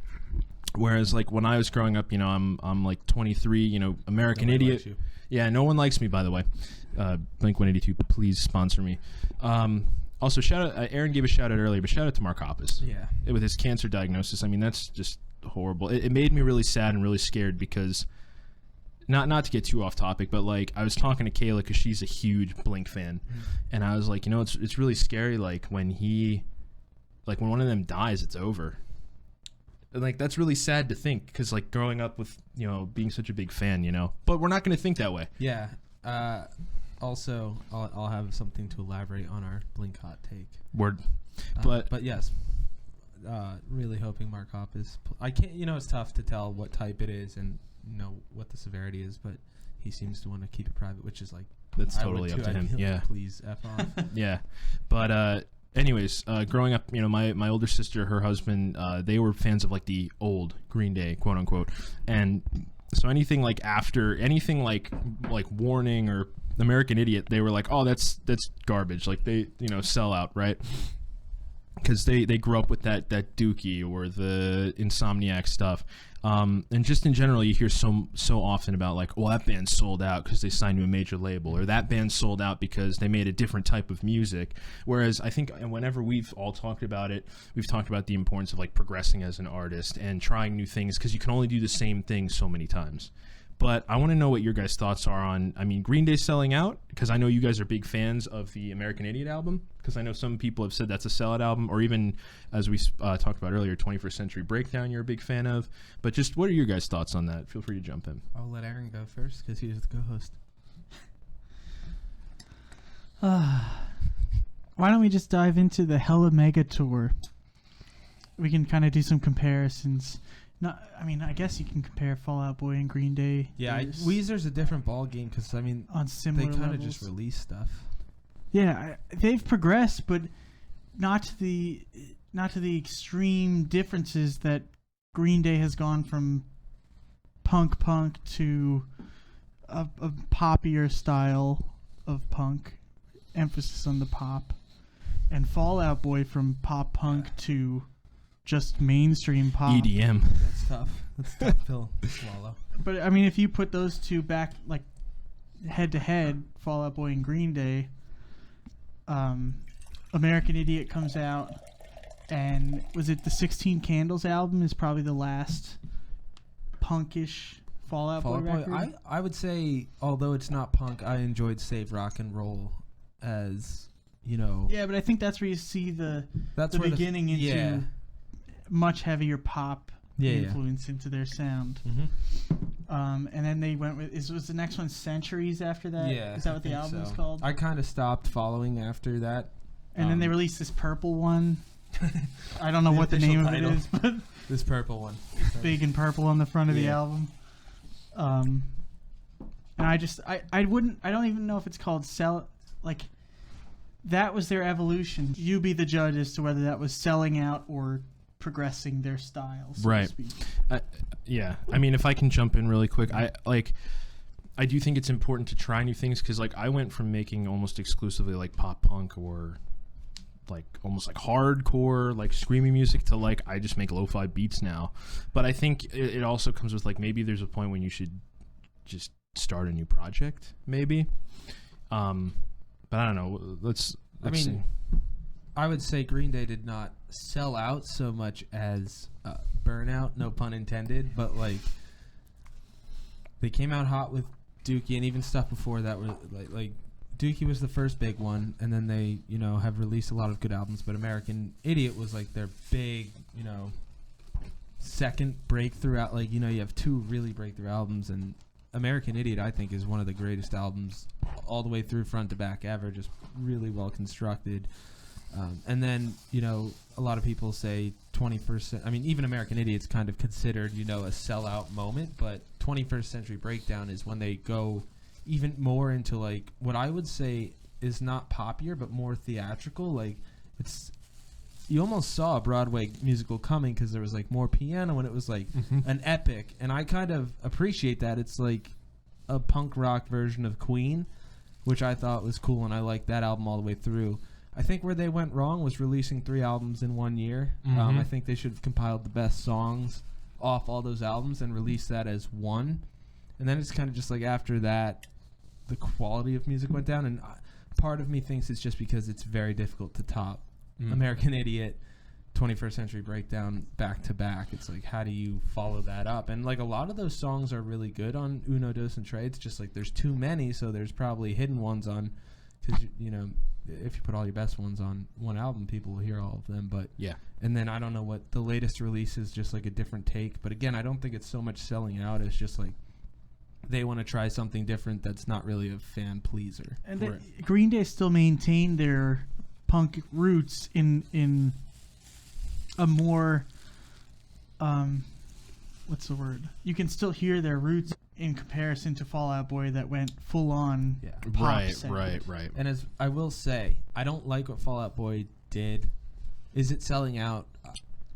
Whereas like when I was growing up, I'm like 23, American Nobody Idiot. likes you. Yeah, no one likes me, by the way. Blink-182, please sponsor me. Also, shout out. Aaron gave a shout out earlier, but shout out to Mark Hoppus. Yeah. With his cancer diagnosis. I mean, that's just horrible. It made me really sad and really scared because, not to get too off topic, but like I was talking to Kayla because she's a huge Blink fan, and I was like, it's really scary. Like when one of them dies, it's over. And like that's really sad to think because like growing up with being such a big fan, but we're not going to think that way. Yeah. Also, I'll have something to elaborate on our Blink hot take. Word. But yes, really hoping Mark Hoppus. I can't. It's tough to tell what type it is and what the severity is, but he seems to want to keep it private, which is like that's totally up to him. Yeah. Please F off. Yeah. But anyways, growing up, my older sister, her husband, they were fans of like the old Green Day, quote unquote, and so anything like Warning or American Idiot, they were like, oh, that's garbage. Like they sell out, right? Because they grew up with that Dookie or the Insomniac stuff, and just in general, you hear so often about like, well, that band sold out because they signed to a major label, or that band sold out because they made a different type of music. Whereas I think whenever we've all talked about it, we've talked about the importance of like progressing as an artist and trying new things because you can only do the same thing so many times. But I want to know what your guys' thoughts are on, Green Day selling out, because I know you guys are big fans of the American Idiot album, because I know some people have said that's a sellout album, or even, as we talked about earlier, 21st Century Breakdown you're a big fan of. But just what are your guys' thoughts on that? Feel free to jump in. I'll let Aaron go first, because he's the co-host. Why don't we just dive into the Hella Mega Tour? We can kind of do some comparisons. I guess you can compare Fall Out Boy and Green Day. Yeah, Weezer's a different ball game because on similar they kind of levels. just release stuff. Yeah, they've progressed, but not to the extreme differences that Green Day has gone from punk to a poppier style of punk, emphasis on the pop, and Fall Out Boy from pop punk to just mainstream pop. EDM. That's tough. That's a tough pill to swallow. But if you put those two back like head to head, Fall Out Boy and Green Day, American Idiot comes out, and was it the 16 Candles album is probably the last punkish Fall Out Boy record? I would say, although it's not punk, I enjoyed Save Rock and Roll as, Yeah, but I think that's where you see the beginning into much heavier pop influence into their sound. Mm-hmm. And then they went with, was the next one Centuries after that? Yeah. Is that what the album was called? I kind of stopped following after that. And then they released this purple one. I don't know what the name of it is, but this purple one. Big and purple on the front of the album. And I don't even know if it's called that was their evolution. You be the judge as to whether that was selling out or progressing their style, so to speak. Yeah. If I can jump in really quick, I do think it's important to try new things because I went from making almost exclusively like pop punk or like almost like hardcore like screaming music to I just make lo-fi beats now. But I think it also comes with maybe there's a point when you should just start a new project maybe. But I don't know. Let's see. I would say Green Day did not sell out so much as burnout, no pun intended, but they came out hot with Dookie and even stuff before that were like Dookie was the first big one, and then they have released a lot of good albums, but American Idiot was their big second breakthrough out. You have two really breakthrough albums, and American Idiot I think is one of the greatest albums all the way through front to back ever, just really well constructed. And then, a lot of people say 21st, even American Idiot's kind of considered, a sellout moment, but 21st Century Breakdown is when they go even more into what I would say is not poppier, but more theatrical. You almost saw a Broadway musical coming because there was more piano and it was an epic. And I kind of appreciate that. It's a punk rock version of Queen, which I thought was cool, and I liked that album all the way through. I think where they went wrong was releasing 3 albums in 1 year. I think they should have compiled the best songs off all those albums and release that as one. And then it's kind of just like after that, the quality of music went down. And part of me thinks it's just because it's very difficult to top American Idiot, 21st Century Breakdown back to back. It's like, how do you follow that up? And like a lot of those songs are really good on Uno, Dos, and Tres. It's just like there's too many, so there's probably hidden ones on, because you know, if you put all your best ones on one album, people will hear all of them. But yeah, and then I don't know what the latest release is, just like a different take. But again, I don't think it's so much selling out. It's just like they want to try something different that's not really a fan pleaser. And Green Day still maintain their punk roots in a more what's the word? You can still hear their roots in comparison to Fall Out Boy that went full on pop sound. Right. And as I will say, I don't like what Fall Out Boy did. Is it selling out?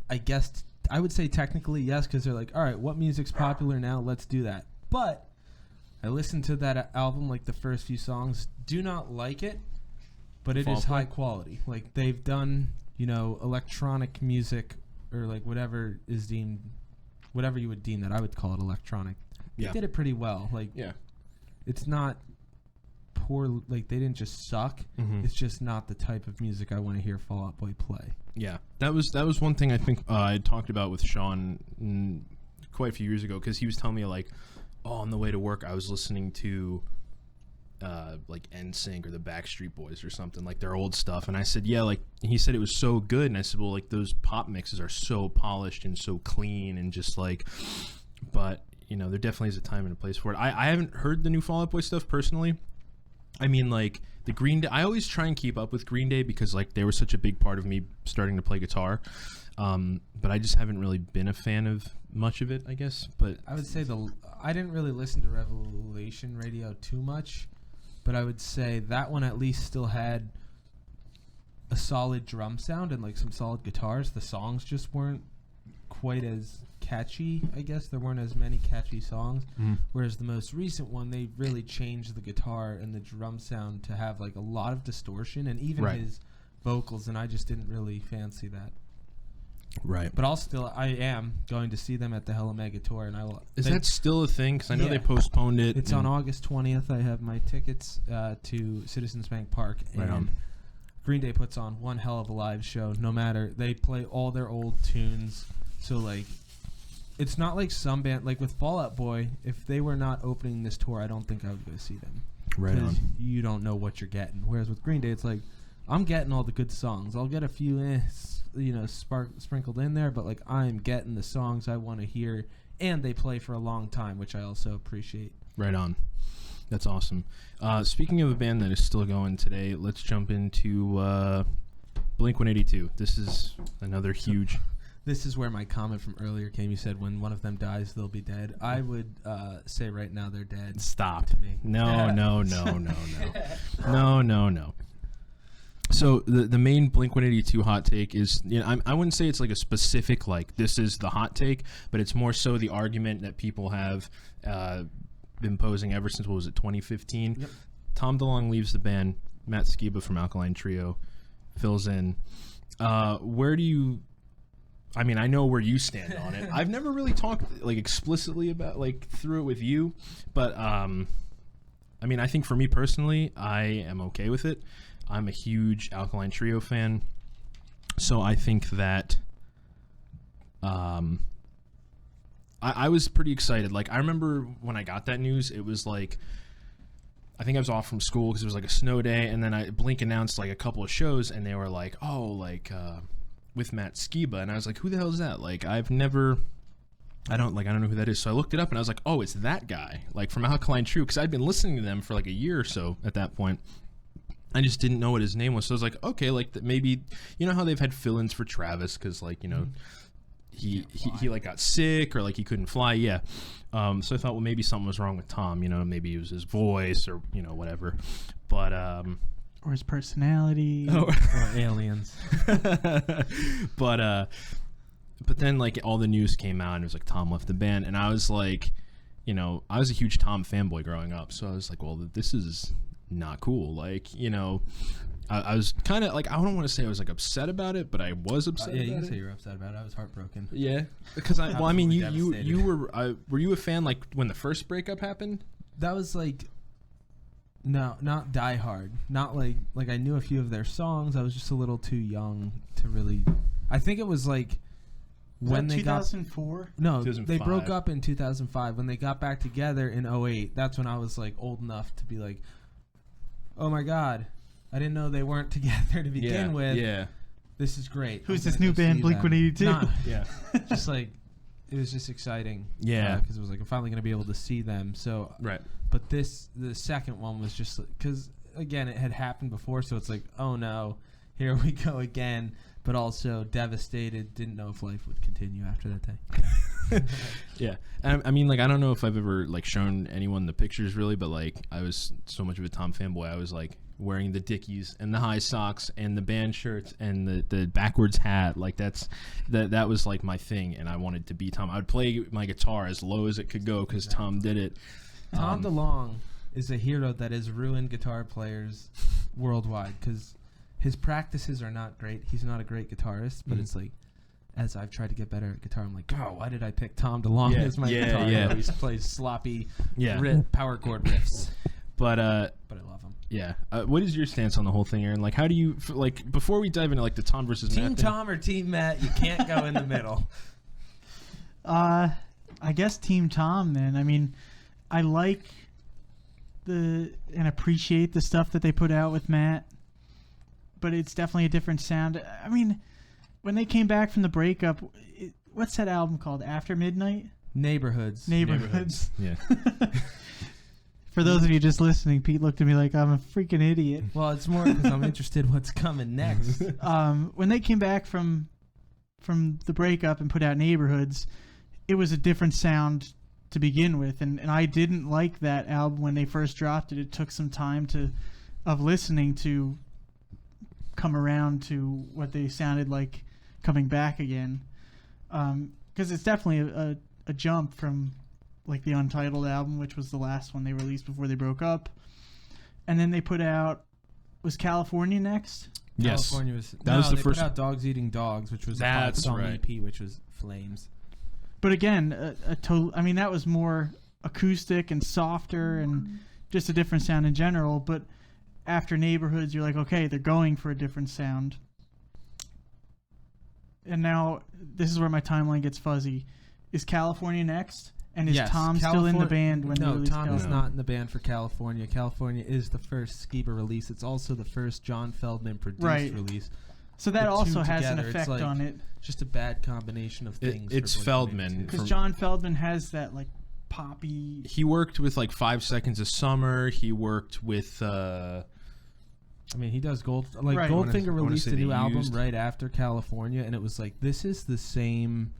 I guess I would say technically yes, because they're like, all right, what music's popular now? Let's do that. But I listened to that album, like the first few songs, do not like it, but it is high quality. Like they've done, you know, electronic music or like whatever is deemed, whatever you would deem that. I would call it electronic. They did it pretty well. Like, it's not poor. Like they didn't just suck. It's just not the type of music I want to hear Fall Out Boy play. Yeah, that was one thing I think I talked about with Sean quite a few years ago, because he was telling me like, oh, on the way to work I was listening to like NSYNC or the Backstreet Boys or something, like their old stuff, and I said like, he said it was so good, and I said, well, like those pop mixes are so polished and so clean and just like, but you know, there definitely is a time and a place for it. I haven't heard the new Fall Out Boy stuff personally. I mean, like the Green Day, I always try and keep up with Green Day because like they were such a big part of me starting to play guitar, but I just haven't really been a fan of much of it, I guess. But I would say I didn't really listen to Revelation Radio too much, but I would say that one at least still had a solid drum sound and like some solid guitars. The songs just weren't quite as catchy, I guess. There weren't as many catchy songs. Whereas the most recent one, they really changed the guitar and the drum sound to have like a lot of distortion and even his vocals, and I just didn't really fancy that. Right. But I am going to see them at the Hella Mega Tour, and I will. Is that still a thing? Because I know they postponed it. It's on August 20th. I have my tickets to Citizens Bank Park. And Green Day puts on one hell of a live show. No matter, they play all their old tunes. So like, it's not like some band, like with Fall Out Boy, if they were not opening this tour, I don't think I would go see them. Right on. You don't know what you're getting. Whereas with Green Day, it's like, I'm getting all the good songs. I'll get a few, sprinkled in there, but like I'm getting the songs I want to hear, and they play for a long time, which I also appreciate. Right on. That's awesome. Speaking of a band that is still going today, let's jump into Blink-182. This is another huge... This is where my comment from earlier came. You said when one of them dies, they'll be dead. I would say right now they're dead. Stop. To me. No. So the main Blink-182 hot take is, you know, I wouldn't say it's like a specific, like, this is the hot take, but it's more so the argument that people have been posing ever since, what was it, 2015? Yep. Tom DeLonge leaves the band. Matt Skiba from Alkaline Trio fills in. Where do you... I mean, I know where you stand on it. I've never really talked like explicitly about like through it with you, but I mean, I think for me personally, I am okay with it. I'm a huge Alkaline Trio fan, so I think that I was pretty excited. Like I remember when I got that news, it was like, I think I was off from school because it was like a snow day, and then Blink announced like a couple of shows, and they were like, oh, like with Matt Skiba, and I was like, who the hell is that? Like I don't know who that is. So I looked it up, and I was like, oh, it's that guy, like from Alkaline Trio, because I'd been listening to them for like a year or so at that point. I just didn't know what his name was, so I was like, okay, like maybe, you know how they've had fill-ins for Travis because like, you know, he like got sick or like he couldn't fly, so I thought, well, maybe something was wrong with Tom, you know, maybe it was his voice or, you know, whatever, but or his personality, or aliens. But then like all the news came out, and it was like Tom left the band, and I was like, you know, I was a huge Tom fanboy growing up, so I was like, well, this is not cool. Like, you know, I was kind of like, I don't want to say I was like upset about it, but I was upset. Yeah, you about can say it. you were upset about it. I was heartbroken. Yeah, because I mean, you devastated. were you a fan like when the first breakup happened? That was like, no, not Die Hard. Not like I knew a few of their songs. I was just a little too young to really. I think it was like when they 2004? No, they 2005. broke up in 2005. When they got back together in 2008, that's when I was like old enough to be like, oh my God, I didn't know they weren't together to begin with. Yeah. This is great. Who's I'm this gonna new go band, see Blink them. 182? Nah, Yeah. just like, it was just exciting. Yeah. Because it was like, I'm finally going to be able to see them. So, Right. but the second one was just, because again, it had happened before. So it's like, oh no, here we go again. But also devastated, didn't know if life would continue after that day. Yeah. I mean, like, I don't know if I've ever, like, shown anyone the pictures, really, but, like, I was so much of a Tom fanboy. I was, like, wearing the Dickies and the high socks and the band shirts and the backwards hat. Like, that was, like, my thing, and I wanted to be Tom. I would play my guitar as low as it could go because Tom did it. Tom DeLonge is a hero that has ruined guitar players worldwide because his practices are not great. He's not a great guitarist, but it's like, as I've tried to get better at guitar, I'm like, oh, why did I pick Tom DeLonge as my guitar hero? He plays sloppy power chord riffs. But I love him. yeah. What is your stance on the whole thing, Aaron? Like, how do you, like, before we dive into, like, the Tom versus Team Matt thing, Tom or Team Matt, you can't go in the middle. I guess Team Tom then. I mean, I like and appreciate the stuff that they put out with Matt, but it's definitely a different sound. I mean, when they came back from the breakup, what's that album called? After Midnight? Neighborhoods. Yeah. For those of you just listening, Pete looked at me like I'm a freaking idiot. Well, it's more because I'm interested what's coming next. When they came back from the breakup and put out Neighborhoods, it was a different sound to begin with, and I didn't like that album when they first dropped it. It took some time of listening to come around to what they sounded like coming back again, because it's definitely a jump from like the Untitled album, which was the last one they released before they broke up, and then they put out, was California next? Yes. California was That was the they first. put out Dogs Eating Dogs, which was a That's 5-song right. EP, which was Flames. But again, a total. I mean, that was more acoustic and softer and just a different sound in general. But after Neighborhoods, you're like, okay, they're going for a different sound. And now this is where my timeline gets fuzzy. Is California next? And is Tom still in the band when they No, release Tom is California? not in the band for California. California is the first Skiba release. It's also the first John Feldman produced release. So that The also two has an together, it's effect like on it. Just a bad combination of things. It's for Feldman. Blink-182. Because John Feldman has that like poppy. He worked with like 5 Seconds of Summer. He worked with. I mean, he does Goldfinger Right. Goldfinger wanna released say a new they album used- right after California, and it was like, this is the same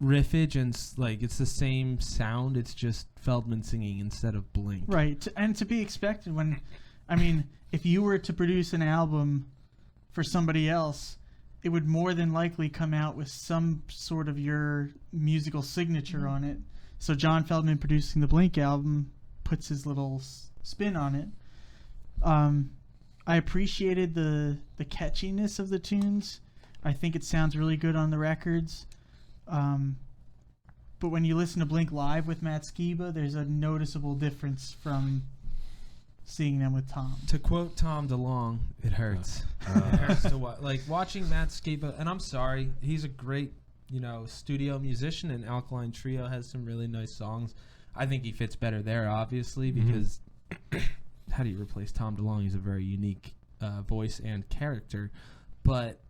riffage and like it's the same sound. It's just Feldman singing instead of Blink. Right. And to be expected when, I mean, if you were to produce an album for somebody else, it would more than likely come out with some sort of your musical signature on it. So John Feldman producing the Blink album puts his little spin on it. I appreciated the catchiness of the tunes. I think it sounds really good on the records. But when you listen to Blink live with Matt Skiba, there's a noticeable difference from seeing them with Tom. To quote Tom DeLonge, it hurts. It hurts to watch. Like watching Matt Skiba, and I'm sorry, he's a great, studio musician, and Alkaline Trio has some really nice songs. I think he fits better there, obviously, because how do you replace Tom DeLonge? He's a very unique voice and character, but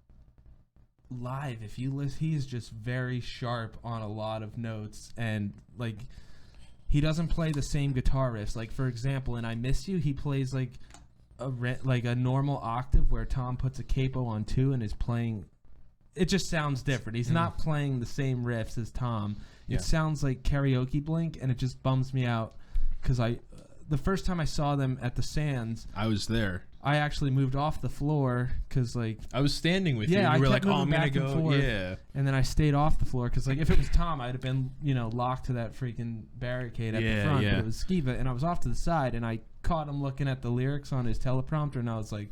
live, if you listen, he is just very sharp on a lot of notes, and like he doesn't play the same guitar riffs. Like for example, in I Miss You, he plays like a normal octave where Tom puts a capo on 2 and is playing. It just sounds different. He's not playing the same riffs as Tom. Yeah. It sounds like karaoke Blink, and it just bums me out because the first time I saw them at the Sands, I was there. I actually moved off the floor because like I was standing with you. Yeah, And you I were kept like, "Oh, I'm moving gonna back and go." forth. Yeah. and then I stayed off the floor because like if it was Tom, I'd have been locked to that freaking barricade at the front. Yeah. But it was Skiba, and I was off to the side, and I caught him looking at the lyrics on his teleprompter, and I was like,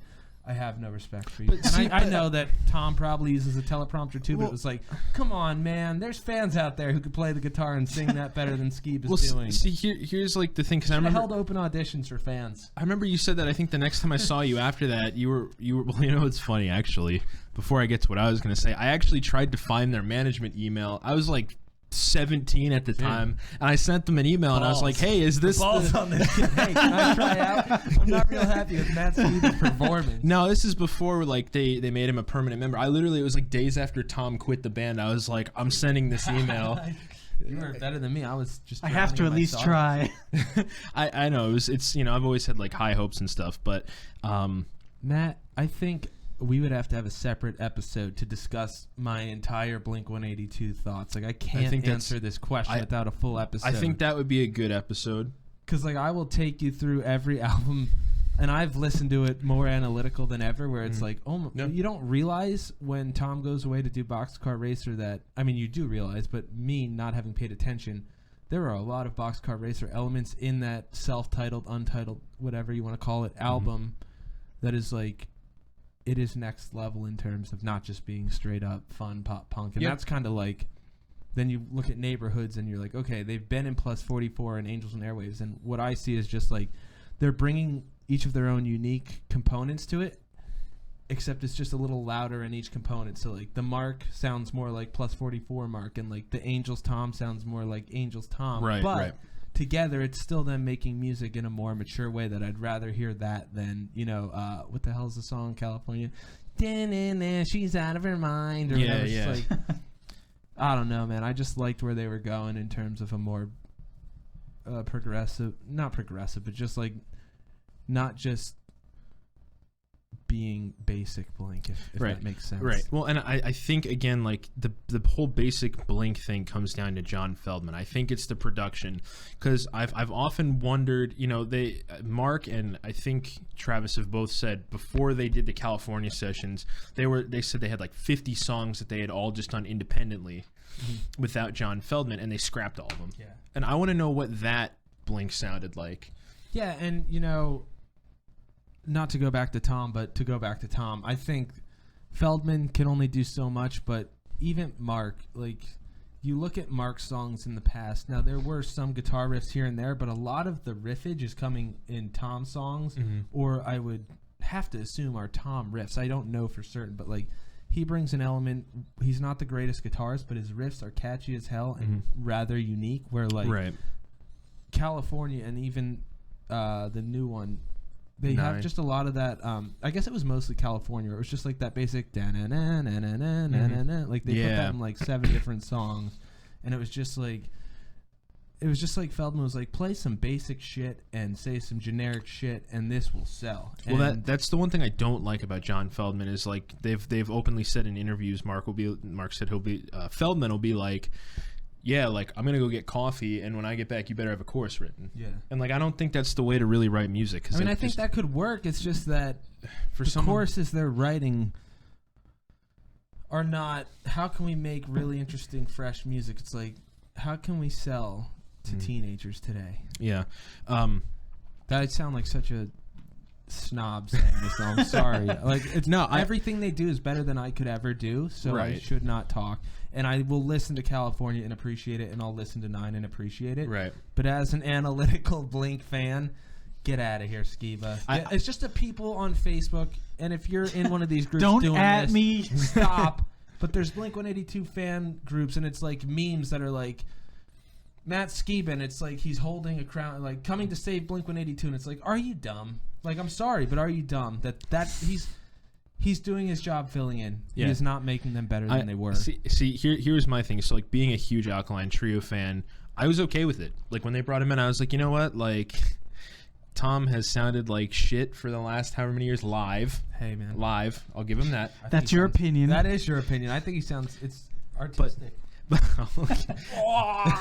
I have no respect for you. And I know that Tom probably uses a teleprompter too, but it was like, come on, man. There's fans out there who could play the guitar and sing that better than Skeeb is doing. See, here's like the thing, because I remember held open auditions for fans. I remember you said that. I think the next time I saw you after that, you were. Well, you know, it's funny actually. Before I get to what I was going to say, I actually tried to find their management email. I was like 17 at the time, and I sent them an email, and I was like, "Hey, is this balls on this kid? Hey, can I try out? I'm not real happy with Matt Skeeb's performance." No, this is before like they made him a permanent member. I literally, it was like days after Tom quit the band. I was like, I'm sending this email. You were better than me. I was just. I have to at least try. I know it's you know, I've always had like high hopes and stuff, but Matt, I think we would have to have a separate episode to discuss my entire Blink-182 thoughts. Like, I can't answer this question without a full episode. I think that would be a good episode. Because, like, I will take you through every album, and I've listened to it more analytical than ever, where it's like, oh, you don't realize when Tom goes away to do Boxcar Racer that, I mean, you do realize, but me not having paid attention, there are a lot of Boxcar Racer elements in that self-titled, untitled, whatever you want to call it, album that is, like, it is next level in terms of not just being straight up fun pop punk. And that's kind of like, then you look at Neighborhoods and you're like, okay, they've been in Plus 44 and Angels and Airwaves. And what I see is just like, they're bringing each of their own unique components to it, except it's just a little louder in each component. So like the Mark sounds more like Plus 44 Mark, and like the Angels Tom sounds more like Angels Tom. Right. Together, it's still them making music in a more mature way that I'd rather hear that than, you know, what the hell is the song, California? She's out of her mind. Or whatever. Yeah. It's like, I don't know, man. I just liked where they were going in terms of a more progressive, not progressive, but just like, not just being basic Blink, if that makes sense. Right. Well, and I think, again, like the whole basic Blink thing comes down to John Feldmann. I think it's the production, because I've often wondered, you know, Mark and I think Travis have both said before they did the California sessions, they said they had like 50 songs that they had all just done independently without John Feldmann, and they scrapped all of them. Yeah. And I want to know what that Blink sounded like. Yeah, and you know, not to go back to Tom, but to go back to Tom, I think Feldmann can only do so much, but even Mark, like, you look at Mark's songs in the past, now there were some guitar riffs here and there, but a lot of the riffage is coming in Tom's songs, or I would have to assume are Tom riffs. I don't know for certain, but like, he brings an element. He's not the greatest guitarist, but his riffs are catchy as hell and rather unique, where like California and even the new one, they have just a lot of that. I guess it was mostly California. It was just like that basic da-na-na-na-na-na-na-na. Like they put that in like 7 different songs, and it was just like Feldmann was like, play some basic shit and say some generic shit, and this will sell. Well, that's the one thing I don't like about John Feldmann is like they've openly said in interviews. Mark said Feldmann will be like, yeah, like, I'm going to go get coffee, and when I get back, you better have a chorus written. Yeah. And, like, I don't think that's the way to really write music. I mean, I think that could work. It's just that for the choruses they're writing are not, how can we make really interesting, fresh music? It's like, how can we sell to teenagers today? Yeah. That sound like such a snob saying this, I'm sorry. Like, it's everything they do is better than I could ever do, so I should not talk. And I will listen to California and appreciate it, and I'll listen to 9 and appreciate it. Right. But as an analytical Blink fan, get out of here, Skiba. It's just the people on Facebook, and if you're in one of these groups don't doing at this, me. Stop. But there's Blink-182 fan groups, and it's like memes that are like, Matt Skiba, it's like he's holding a crown, like coming to save Blink-182, and it's like, are you dumb? Like, I'm sorry, but are you dumb? That he's doing his job filling in. Yeah. He is not making them better than they were. Here's my thing. So, like, being a huge Alkaline Trio fan, I was okay with it. Like, when they brought him in, I was like, you know what? Like, Tom has sounded like shit for the last however many years live. Hey, man. Live. I'll give him that. That's your opinion. That is your opinion. I think he sounds, it's artistic.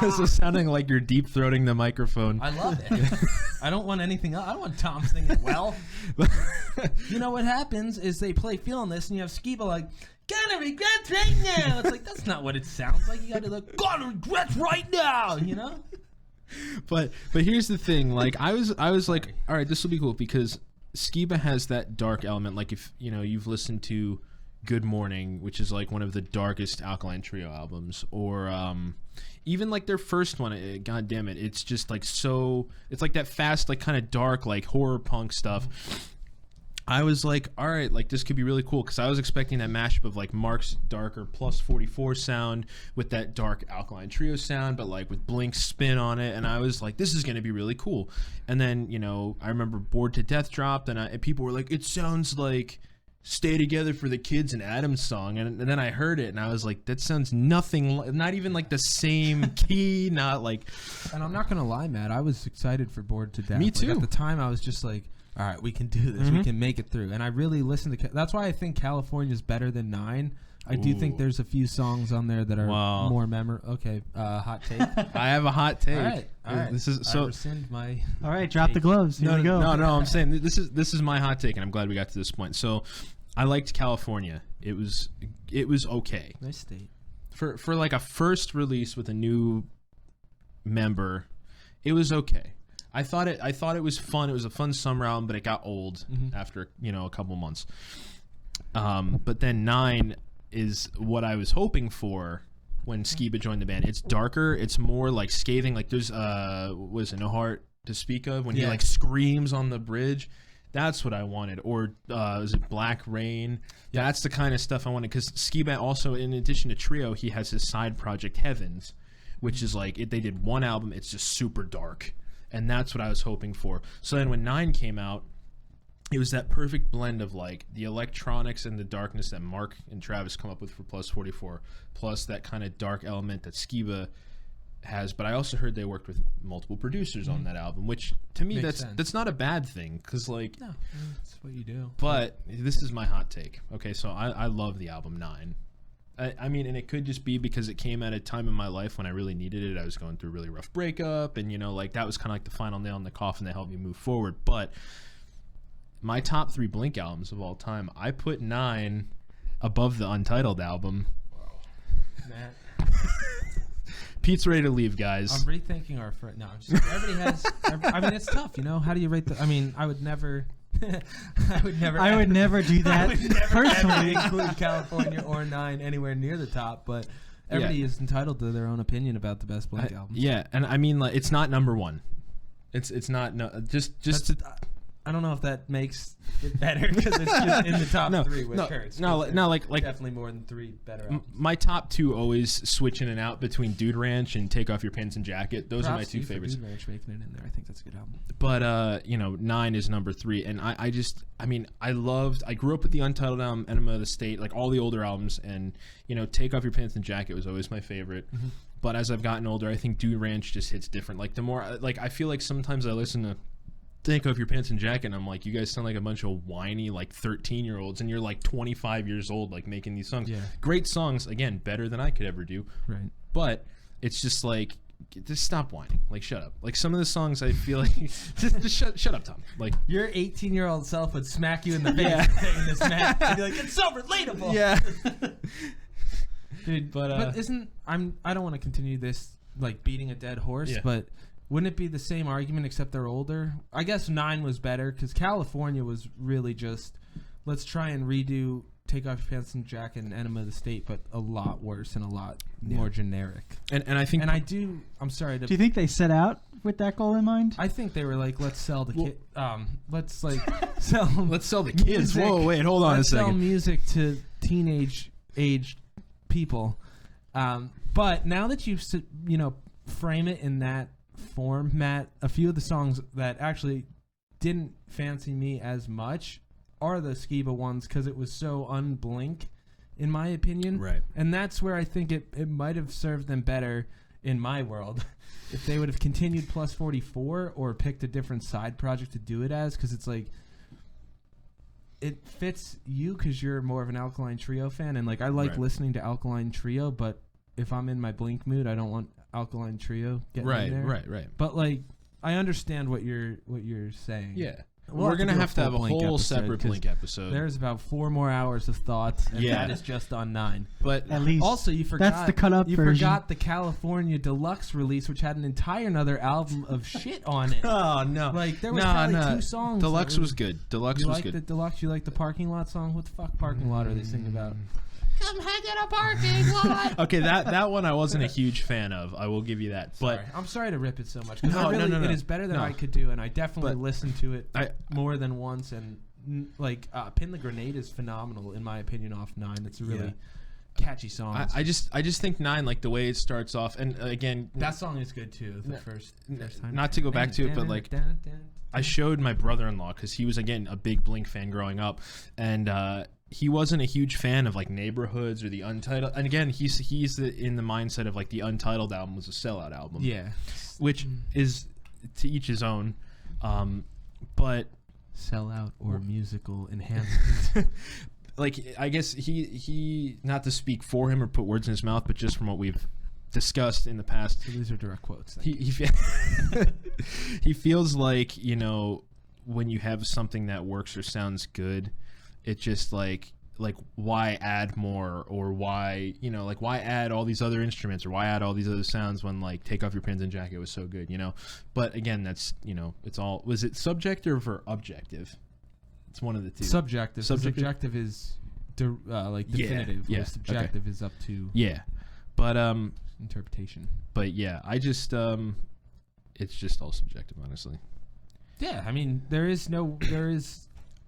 This is sounding like you're deep throating the microphone. I love it. I don't want anything else. I don't want Tom singing well. You know what happens is they play Feeling This, and you have Skiba like, gotta regret right now. It's like, that's not what it sounds like. You gotta like, gotta regret right now, you know? But here's the thing. Like, I was like, all right, this will be cool, because Skiba has that dark element. Like if you've listened to Good Morning, which is like one of the darkest Alkaline Trio albums, or even like their first one, God damn it, it's just like it's like that fast, like kind of dark, like horror punk stuff. I was like, all right, like this could be really cool, because I was expecting that mashup of like Mark's darker Plus 44 sound with that dark Alkaline Trio sound, but like with Blink's spin on it, and I was like, this is going to be really cool. And then I remember Bored to Death dropped, and people were like, it sounds like Stay Together for the Kids and Adam's song, and then I heard it, and I was like, that sounds nothing, not even like the same key, not like. And I'm not gonna lie, Matt, I was excited for Bored to Death. Me too. Like, at the time, I was just like, all right, we can do this. We can make it through. And I really listened to. That's why I think California's better than 9. I do think there's a few songs on there that are more memorable. Okay, hot take. I have a hot take. All right. This is so. I rescind my. All right, drop the gloves. Here we go. No. I'm saying this is my hot take, and I'm glad we got to this point. So, I liked California. It was okay. Nice state. For like a first release with a new member, it was okay. I thought it was fun. It was a fun summer album, but it got old after a couple months. But then 9 is what I was hoping for when Skiba joined the band. It's darker. It's more like scathing. Like there's was it No Heart to Speak Of when he like screams on the bridge. That's what I wanted. Or is it Black Rain? That's the kind of stuff I wanted, because Skiba also, in addition to Trio, he has his side project Heavens, which is like they did one album. It's just super dark. And that's what I was hoping for. So then when 9 came out, it was that perfect blend of like the electronics and the darkness that Mark and Travis come up with for Plus 44, plus that kind of dark element that Skiba has. But I also heard they worked with multiple producers on that album, which to me that's not a bad thing, because like that's what you do. But this is my hot take. Okay, so I love the album 9. I mean, and it could just be because it came at a time in my life when I really needed it. I was going through a really rough breakup, and like that was kind of like the final nail in the coffin that helped me move forward. But my top 3 Blink albums of all time, I put 9 above the Untitled album. Wow. Matt. Pete's ready to leave, guys. I'm rethinking our friend. No, everybody has. I mean, it's tough, How do you rate the? I mean, I would never. I would never do that. I would never personally include California or 9 anywhere near the top, but everybody is entitled to their own opinion about the best Blink albums. Yeah, and I mean, like, it's not number 1. It's not just. I don't know if that makes it better, because it's just in the top 3 with Kurtz. Like definitely more than 3 better albums. My top 2 always switch in and out between Dude Ranch and Take Off Your Pants and Jacket. Those are my 2 favorites. Dude Ranch making it in there. I think that's a good album. But 9 is number 3, and I grew up with the Untitled album, Enema of the State, like all the older albums, and Take Off Your Pants and Jacket was always my favorite. But as I've gotten older, I think Dude Ranch just hits different. Like the more I feel like sometimes I listen to Take Off Your Pants and Jacket, and I'm like, you guys sound like a bunch of whiny like 13-year-olds, and you're like 25 years old, like making these songs. Great songs, again, better than I could ever do. Right. But it's just like, just stop whining. Like, shut up. Like, some of the songs I feel like just shut up, Tom. Like, your 18-year-old self would smack you in the face for saying this, Matt. I'd be like, it's so relatable. Yeah. Dude, but I don't want to continue this like beating a dead horse, but wouldn't it be the same argument except they're older? I guess 9 was better, because California was really just, let's try and redo Take Off Your Pants and Jacket and Enema of the State, but a lot worse and a lot more generic. And I think... And I'm sorry to... Do you think they set out with that goal in mind? I think they were like, let's sell the kid... let's like sell... Let's sell the kids. Whoa, wait, hold on a second. Let's sell music to teenage-aged people. But now that you frame it in that form, Matt, a few of the songs that actually didn't fancy me as much are the Skiba ones, because it was so unblink, in my opinion. Right. And that's where I think it might have served them better in my world if they would have continued Plus 44 or picked a different side project to do it as, because it's like it fits you because you're more of an Alkaline Trio fan, and like I like listening to Alkaline Trio, but if I'm in my Blink mood, I don't want Alkaline Trio getting in there. Right. But like, I understand what you're saying. Yeah. We're gonna do have to have a full Blink whole episode, separate 'cause Blink episode. There's about 4 more hours of thoughts, and Yeah. that is just on 9. But At least. Also, you forgot That's the cut-up You version. forgot the California Deluxe release, which had an entire another album of shit on it. oh no, Like there was probably 2 songs. Deluxe that was good. Deluxe You was like good. the Deluxe? You like the parking lot song? What the fuck parking lot are they singing about? Come hang in a parking lot. Okay, that one I wasn't a huge fan of. I will give you that. But Sorry. I'm sorry to rip it so much. 'Cause No, I really, no. It is better than No. I could do, and I definitely But listened to it I- more than once. And Pin the Grenade is phenomenal in my opinion. Off 9, it's a really catchy song. I just think 9, like the way it starts off, and again, that song is good too. The first time. not to go back to it, but like I showed my brother-in-law because he was again a big Blink fan growing up, and he wasn't a huge fan of like Neighborhoods or the Untitled. And again, he's in the mindset of like the Untitled album was a sellout album. Yeah, which is to each his own. But sellout or musical enhancement. like I guess he not to speak for him or put words in his mouth, but just from what we've discussed in the past, So these are direct quotes. he feels like, you know, when you have something that works or sounds good, it just like why add more, or why, you know, like why add all these other instruments, or why add all these other sounds when like Take Off Your Pants and Jacket was so good, you know. But again, that's, you know, it's all, was it subjective or objective? It's one of the two. Subjective. Subjective? Subjective is like definitive. yeah, whereas subjective is up to Yeah, but interpretation. but yeah, I just it's just all subjective, honestly. Yeah, I mean there is.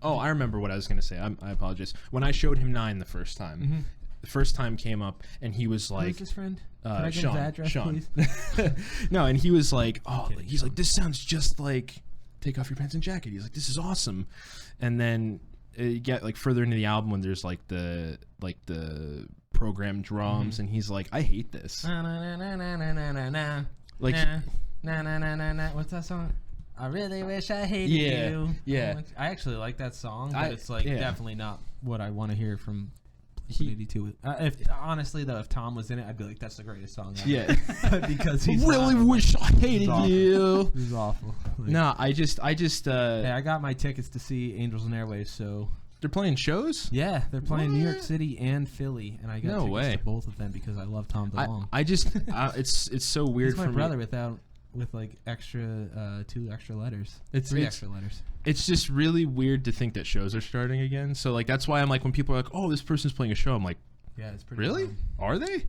Oh, I remember what I was going to say. I apologize. When I showed him 9 the first time, the first time came up, and he was like, Who's this friend? Can I get Sean, his address, Sean. please? No, and he was like, oh, kidding, he's Sean. like, this sounds just like Take Off Your Pants and Jacket. He's like, this is awesome. And then you get like further into the album when there's like the programmed drums, and he's like, I hate this. Na, na, na, na, na, na, na, na. Like, na, na, na, na, na, na. What's that song? I really wish I hated Yeah, you. yeah. I actually like that song, but it's like yeah. definitely not what I want to hear from Blink-182. If honestly though, if Tom was in it, I'd be like, "That's the greatest song ever." Yeah. because he's really not. wish I hated awful. you. He's awful. Like, No, I just hey, I got my tickets to see Angels and Airwaves, so they're playing shows? yeah, they're playing New York What? City and Philly, and I got No tickets way. to both of them because I love Tom DeLonge. I just it's so weird He's my for brother me. with like extra 2 extra letters. It's- 3 it's- extra letters. It's just really weird to think that shows are starting again. So like that's why I'm like, when people are like, "Oh, this person's playing a show," I'm like, Yeah, it's pretty. "Really? fun. Are they?"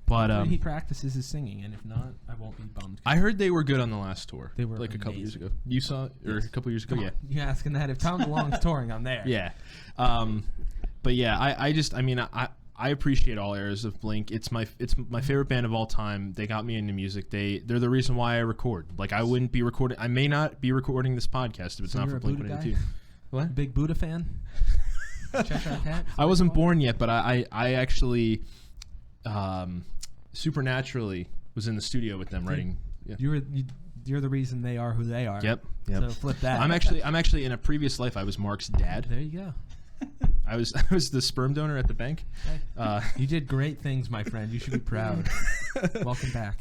But Hopefully he practices his singing, and if not, I won't be bummed. I heard they were good on the last tour. They were like a couple years amazing. ago. You saw it, or Yes. a couple years ago? Come Yeah. on, you asking that? If Tom DeLonge's touring, I'm there. Yeah. But yeah, I appreciate all eras of Blink. It's my favorite band of all time. They got me into music. They're the reason why I record. Like I wouldn't be recording. I may not be recording this podcast if it's So not you're for a Buddha Blink-182. guy? What? Big Buddha fan. Cheshire Cat. I wasn't born yet, but I actually supernaturally was in the studio with them writing. Yeah. You're the reason they are who they are. Yep. So flip that. I'm actually in a previous life I was Mark's dad. There you go. I was the sperm donor at the bank. You did great things, my friend. You should be proud. Welcome back.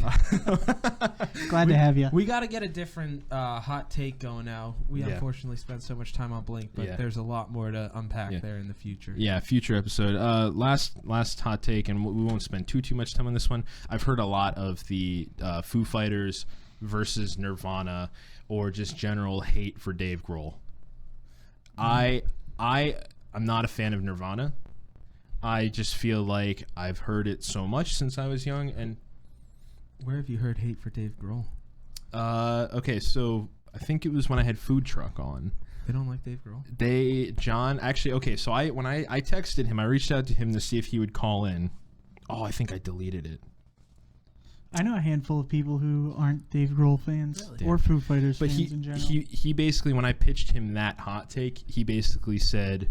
Glad to have you. We got to get a different hot take going now. We Yeah. unfortunately spent so much time on Blink, but Yeah. there's a lot more to unpack Yeah. there in the future. Yeah, future episode. Last hot take, and we won't spend too much time on this one. I've heard a lot of the Foo Fighters versus Nirvana, or just general hate for Dave Grohl. I'm not a fan of Nirvana. I just feel like I've heard it so much since I was young, and Where have you heard hate for Dave Grohl? okay, so I think it was when I had Food Truck on. They don't like Dave Grohl? So when I texted him, I reached out to him to see if he would call in. Oh, I think I deleted it. I know a handful of people who aren't Dave Grohl fans Really? or Foo Fighters But fans in general. he basically, when I pitched him that hot take, he basically said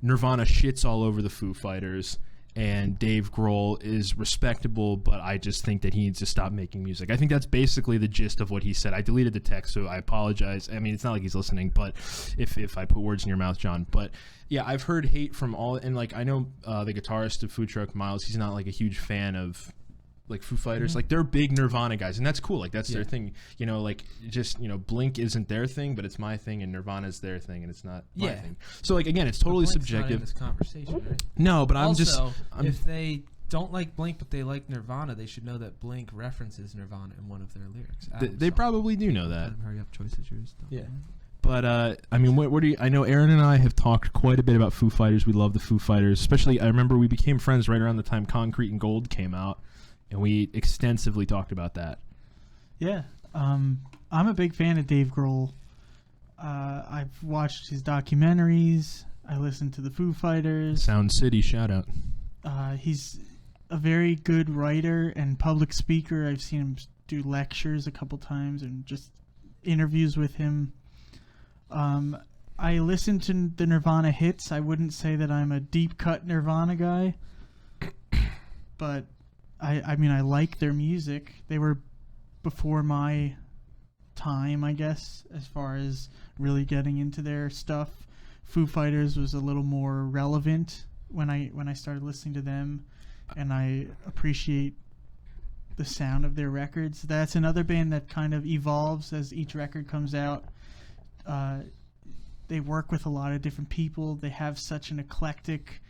Nirvana shits all over the Foo Fighters, and Dave Grohl is respectable, but I just think that he needs to stop making music. I think that's basically the gist of what he said. I deleted the text, so I apologize. I mean, it's not like he's listening, but if I put words in your mouth, John. But yeah, I've heard hate from all, and like I know the guitarist of Food Truck, Miles, he's not like a huge fan of like Foo Fighters, like they're big Nirvana guys, and that's cool. Like that's their thing, you know. Like just Blink isn't their thing, but it's my thing, and Nirvana's their thing, and it's not my thing. So like again, it's totally subjective. Not in this conversation, right? No, but also, if they don't like Blink but they like Nirvana, they should know that Blink references Nirvana in one of their lyrics. They probably do know that. Hurry up, choice is yours. Yeah. But I mean, what do you? I know Aaron and I have talked quite a bit about Foo Fighters. We love the Foo Fighters, especially. I remember we became friends right around the time Concrete and Gold came out, and we extensively talked about that. Yeah, I'm a big fan of Dave Grohl. I've watched his documentaries. I listened to the Foo Fighters. Sound City, shout out. He's a very good writer and public speaker. I've seen him do lectures a couple times and just interviews with him. I listen to the Nirvana hits. I wouldn't say that I'm a deep cut Nirvana guy, but I mean I like their music. They were before my time, I guess, as far as really getting into their stuff. Foo Fighters was a little more relevant when I started listening to them, and I appreciate the sound of their records. That's another band that kind of evolves as each record comes out. They work with a lot of different people. They have such an eclectic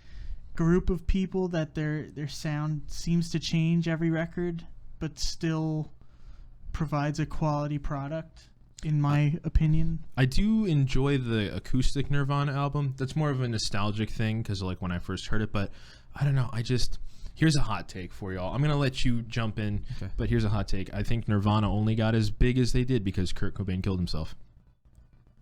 group of people that their sound seems to change every record, but still provides a quality product, in my opinion. I do enjoy the acoustic Nirvana album. That's more of a nostalgic thing because like when I first heard it, but I don't know. Here's a hot take for y'all. I'm going to let you jump in, but here's a hot take. I think Nirvana only got as big as they did because Kurt Cobain killed himself.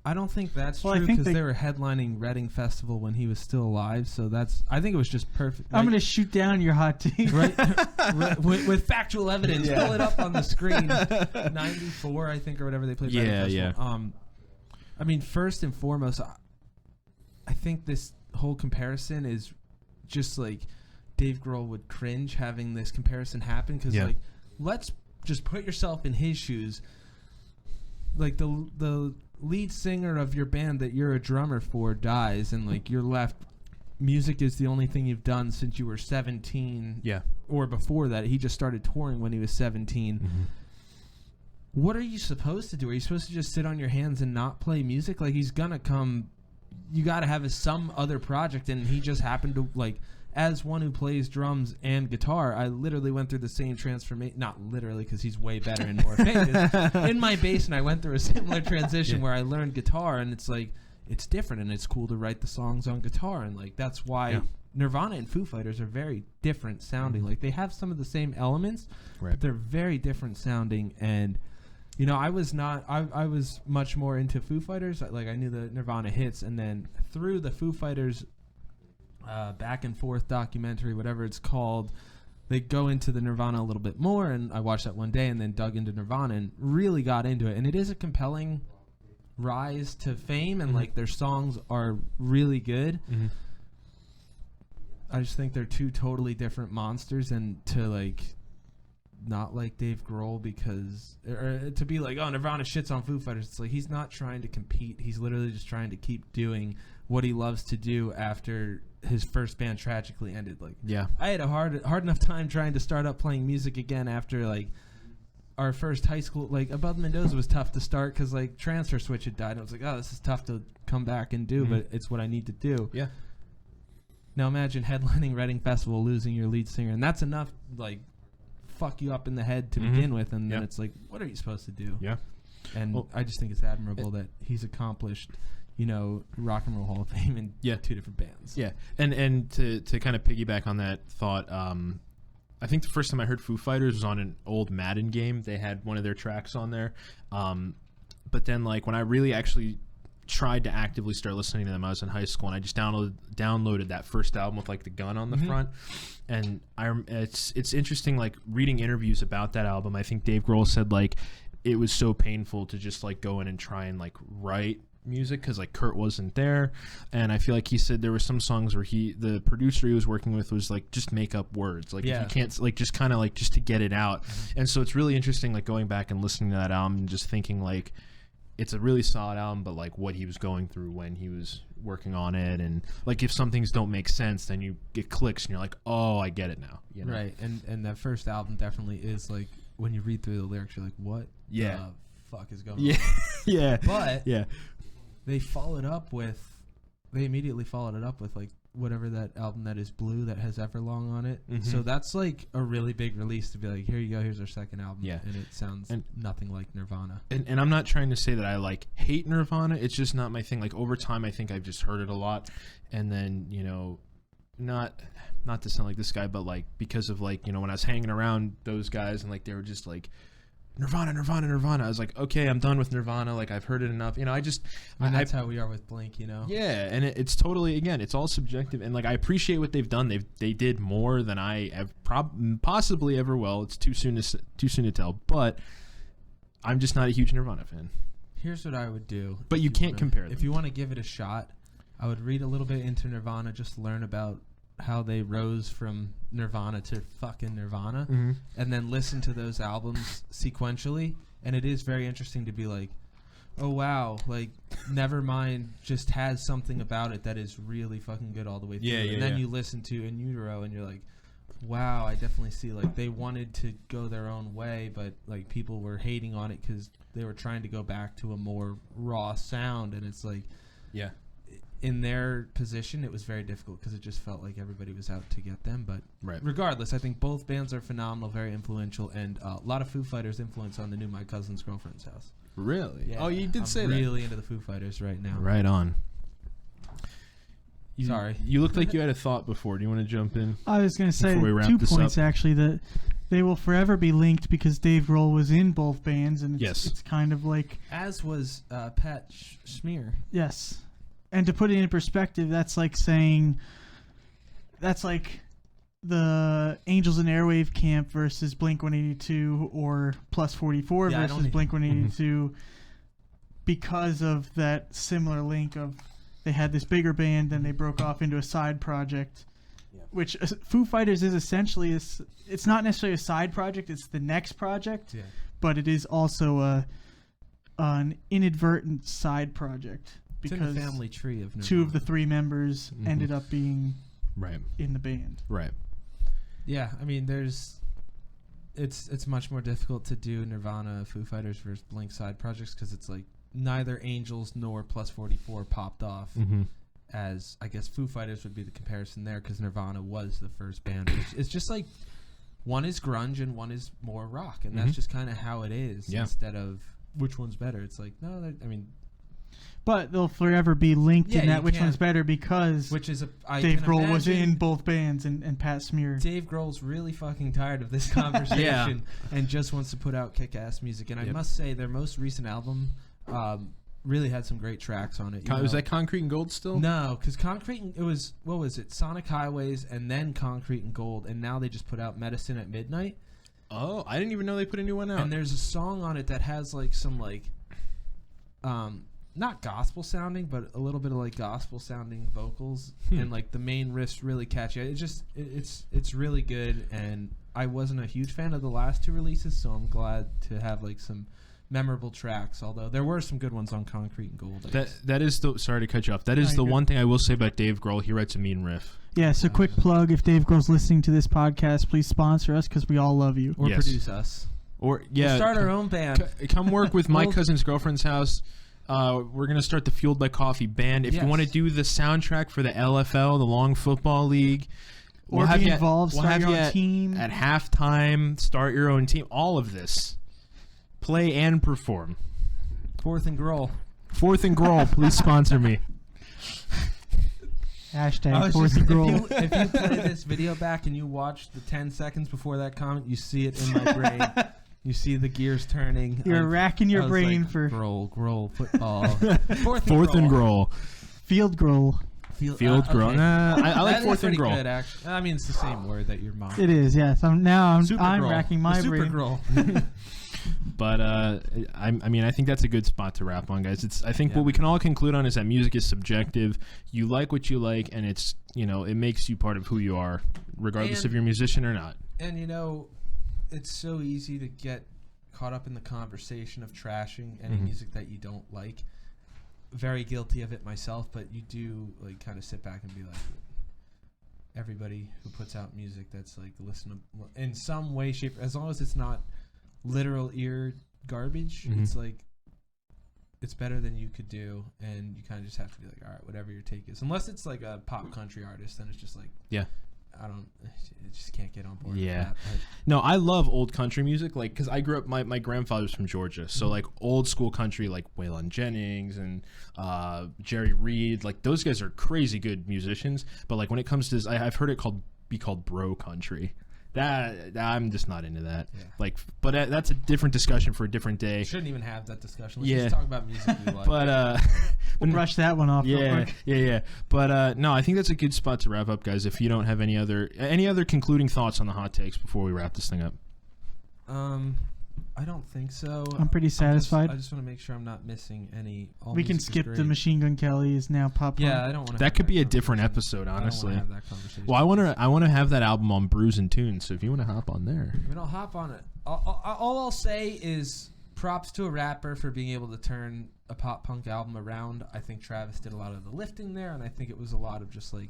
I don't think that's true because they were headlining Reading Festival when he was still alive. So I think it was just perfect. I'm going to shoot down your hot take. Right? with factual evidence. Pull it up on the screen. 94, I think, or whatever they played. Yeah. I mean, first and foremost, I think this whole comparison is just like Dave Grohl would cringe having this comparison happen because like, let's just put yourself in his shoes. Like the lead singer of your band that you're a drummer for dies, and like you're left. Music is the only thing you've done since you were 17. Yeah. Or before that, he just started touring when he was 17. Mm-hmm. What are you supposed to do? Are you supposed to just sit on your hands and not play music? Like he's gonna come. You got to have some other project, and he just happened to like. As one who plays drums and guitar, I literally went through the same transformation. Not literally, because he's way better and more famous. In my bass, and I went through a similar transition where I learned guitar, and it's like it's different, and it's cool to write the songs on guitar, and like that's why Nirvana and Foo Fighters are very different sounding. Like they have some of the same elements, but they're very different sounding. And you know, I was much more into Foo Fighters. Like I knew the Nirvana hits, and then through the Foo Fighters. Back and forth documentary, whatever it's called, they go into the Nirvana a little bit more, and I watched that one day and then dug into Nirvana and really got into it. And it is a compelling rise to fame, and like their songs are really good. Mm-hmm. I just think they're two totally different monsters, and to like not like Dave Grohl because or to be like, oh, Nirvana shits on Foo Fighters. It's like he's not trying to compete. He's literally just trying to keep doing what he loves to do after his first band tragically ended. Like, I had a hard enough time trying to start up playing music again after like our first high school. Like Above Mendoza was tough to start because like Transfer Switch had died. And I was like, oh, this is tough to come back and do, but it's what I need to do. Yeah. Now imagine headlining Reading Festival, losing your lead singer, and that's enough like fuck you up in the head to begin with, and then it's like, what are you supposed to do? Yeah. And I just think it's admirable that he's accomplished. You know, Rock and Roll Hall of Fame in two different bands. Yeah, and to kind of piggyback on that thought, I think the first time I heard Foo Fighters was on an old Madden game. They had one of their tracks on there. But then, like, when I really actually tried to actively start listening to them, I was in high school, and I just downloaded that first album with, like, the gun on the front. And it's interesting, like, reading interviews about that album. I think Dave Grohl said, like, it was so painful to just, like, go in and try and, like, write music because like Kurt wasn't there, and I feel like he said there were some songs where the producer he was working with was like just make up words, like if you can't like just kind of like just to get it out. And so it's really interesting like going back and listening to that album and just thinking like it's a really solid album, but like what he was going through when he was working on it, and like if some things don't make sense, then it clicks and you're like, oh, I get it now. You know? Right, and that first album definitely is like when you read through the lyrics, you're like, what the fuck is going on? Yeah. But yeah, they immediately followed it up with like whatever that album that is Blue that has Everlong on it. Mm-hmm. So that's like a really big release to be like, here you go, here's our second album. Yeah. And it sounds nothing like Nirvana. and I'm not trying to say that I like hate Nirvana. It's just not my thing. Like over time, I think I've just heard it a lot, and then not to sound like this guy, but like because of like when I was hanging around those guys and like they were just like Nirvana. I was like, okay, I'm done with Nirvana. Like I've heard it enough. That's how we are with Blink. Yeah, and it's totally, again, it's all subjective, and like I appreciate what they've done. They did more than I have possibly ever will. It's too soon to tell, but I'm just not a huge Nirvana fan. Here's what I would do. But you can't compare them. If you want to give it a shot, I would read a little bit into Nirvana, just learn about how they rose from Nirvana to fucking Nirvana, and then listen to those albums sequentially. And it is very interesting to be like, oh wow, like Nevermind just has something about it that is really fucking good all the way through. And then you listen to In Utero and you're like, wow, I definitely see like they wanted to go their own way, but like people were hating on it because they were trying to go back to a more raw sound. And it's like, in their position, it was very difficult because it just felt like everybody was out to get them. But regardless, I think both bands are phenomenal, very influential, and a lot of Foo Fighters influence on the new My Cousin's Girlfriend's House. Really? Yeah, oh, you did say I'm that. Really into the Foo Fighters right now. Right on. Sorry. You looked like you had a thought before. Do you want to jump in? I was going to say 2 points, actually, that they will forever be linked because Dave Grohl was in both bands, and it's kind of like... As was Pat Smear. Yes. And to put it in perspective, that's like saying... That's like the Angels in Airwave Camp versus Blink-182 or Plus 44 versus Blink-182 because of that similar link of they had this bigger band and they broke off into a side project, which Foo Fighters is essentially it's not necessarily a side project, it's the next project, but it is also an inadvertent side project because it's in the family tree of Nirvana. 2 of the 3 members ended up being in the band. Right. Yeah, I mean, it's much more difficult to do Nirvana, Foo Fighters versus Blink side projects because it's like neither Angels nor Plus 44 popped off as, I guess, Foo Fighters would be the comparison there because Nirvana was the first band. It's just like one is grunge and one is more rock, and that's just kind of how it is instead of which one's better. It's like, no, I mean... But they'll forever be linked in that which one's better because Dave Grohl was in both bands and Pat Smear. Dave Grohl's really fucking tired of this conversation and just wants to put out kick-ass music. And I must say, their most recent album really had some great tracks on it. Was that Concrete and Gold still? No, because it was, what was it, Sonic Highways and then Concrete and Gold, and now they just put out Medicine at Midnight. Oh, I didn't even know they put a new one out. And there's a song on it that has like some like... not gospel sounding, but a little bit of like gospel sounding vocals, and like the main riff's really catchy. It's really good, and I wasn't a huge fan of the last 2 releases, so I'm glad to have like some memorable tracks. Although there were some good ones on Concrete and Gold. That is the sorry to cut you off. That is the one thing I will say about Dave Grohl. He writes a mean riff. Yeah, so quick plug: if Dave Grohl's listening to this podcast, please sponsor us because we all love you. Or produce us. Or we'll start our own band. Come work with My Cousin's Girlfriend's House. We're going to start the Fueled by Coffee band. If you want to do the soundtrack for the LFL, the Long Football League, or be involved, start your own team. At halftime, start your own team. All of this. Play and perform. Fourth and Grohl, please sponsor me. Hashtag Fourth and Grohl. If you play this video back and you watch the 10 seconds before that comment, you see it in my brain. You see the gears turning. You're racking your brain like, for Grohl football. Fourth and Grohl. Field Grohl. Field Grohl. Okay. I like Fourth and Grohl. Good, actually. I mean, it's the same word that your mom. It is, yes. I'm racking my brain. Super Grohl. But I mean, I think that's a good spot to wrap on, guys. I think what we can all conclude on is that music is subjective. You like what you like, and it's it makes you part of who you are, regardless if you're a musician or not. And it's so easy to get caught up in the conversation of trashing any music that you don't like. Very guilty of it myself, but you do like kind of sit back and be like, everybody who puts out music that's like listenable in some way, shape, as long as it's not literal ear garbage, it's like it's better than you could do, and you kind of just have to be like, all right, whatever your take is. Unless it's like a pop country artist, then it's just like, I just can't get on board with that. No, I love old country music, like, because I grew up, my grandfather's from Georgia, so like old school country, like Waylon Jennings and Jerry Reed, like those guys are crazy good musicians, but like when it comes to this, I've heard it be called bro country. That I'm just not into that. Like, but that's a different discussion for a different day. Shouldn't even have that discussion. Let's just talk about music we like. But we'll brush that one off. Yeah. But no, I think that's a good spot to wrap up, guys. If you don't have any other concluding thoughts on the hot takes before we wrap this thing up. I don't think so. I'm pretty satisfied. I just want to make sure I'm not missing any. We can skip the Machine Gun Kelly is now pop. Yeah, I don't want to. That could be a different episode, honestly. I don't want to have that conversation. Well, I want to have that album on Brews and Tunes. So if you want to hop on there, I mean, I'll hop on it. All I'll say is props to a rapper for being able to turn a pop punk album around. I think Travis did a lot of the lifting there, and I think it was a lot of just like.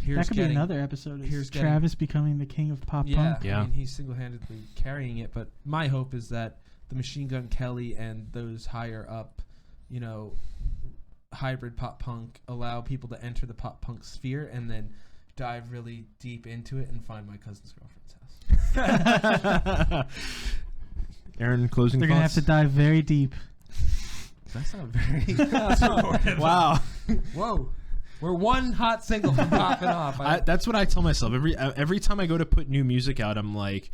That could be another episode. Here's Travis becoming the king of pop punk. Yeah, I mean, he's single-handedly carrying it. But my hope is that the Machine Gun Kelly and those higher up, hybrid pop punk allow people to enter the pop punk sphere and then dive really deep into it and find my cousin's girlfriend's house. Aaron, closing thoughts? They're going to have to dive very deep. That's not very... Wow. Whoa. We're one hot single from popping off. That's what I tell myself every time I go to put new music out. I'm like,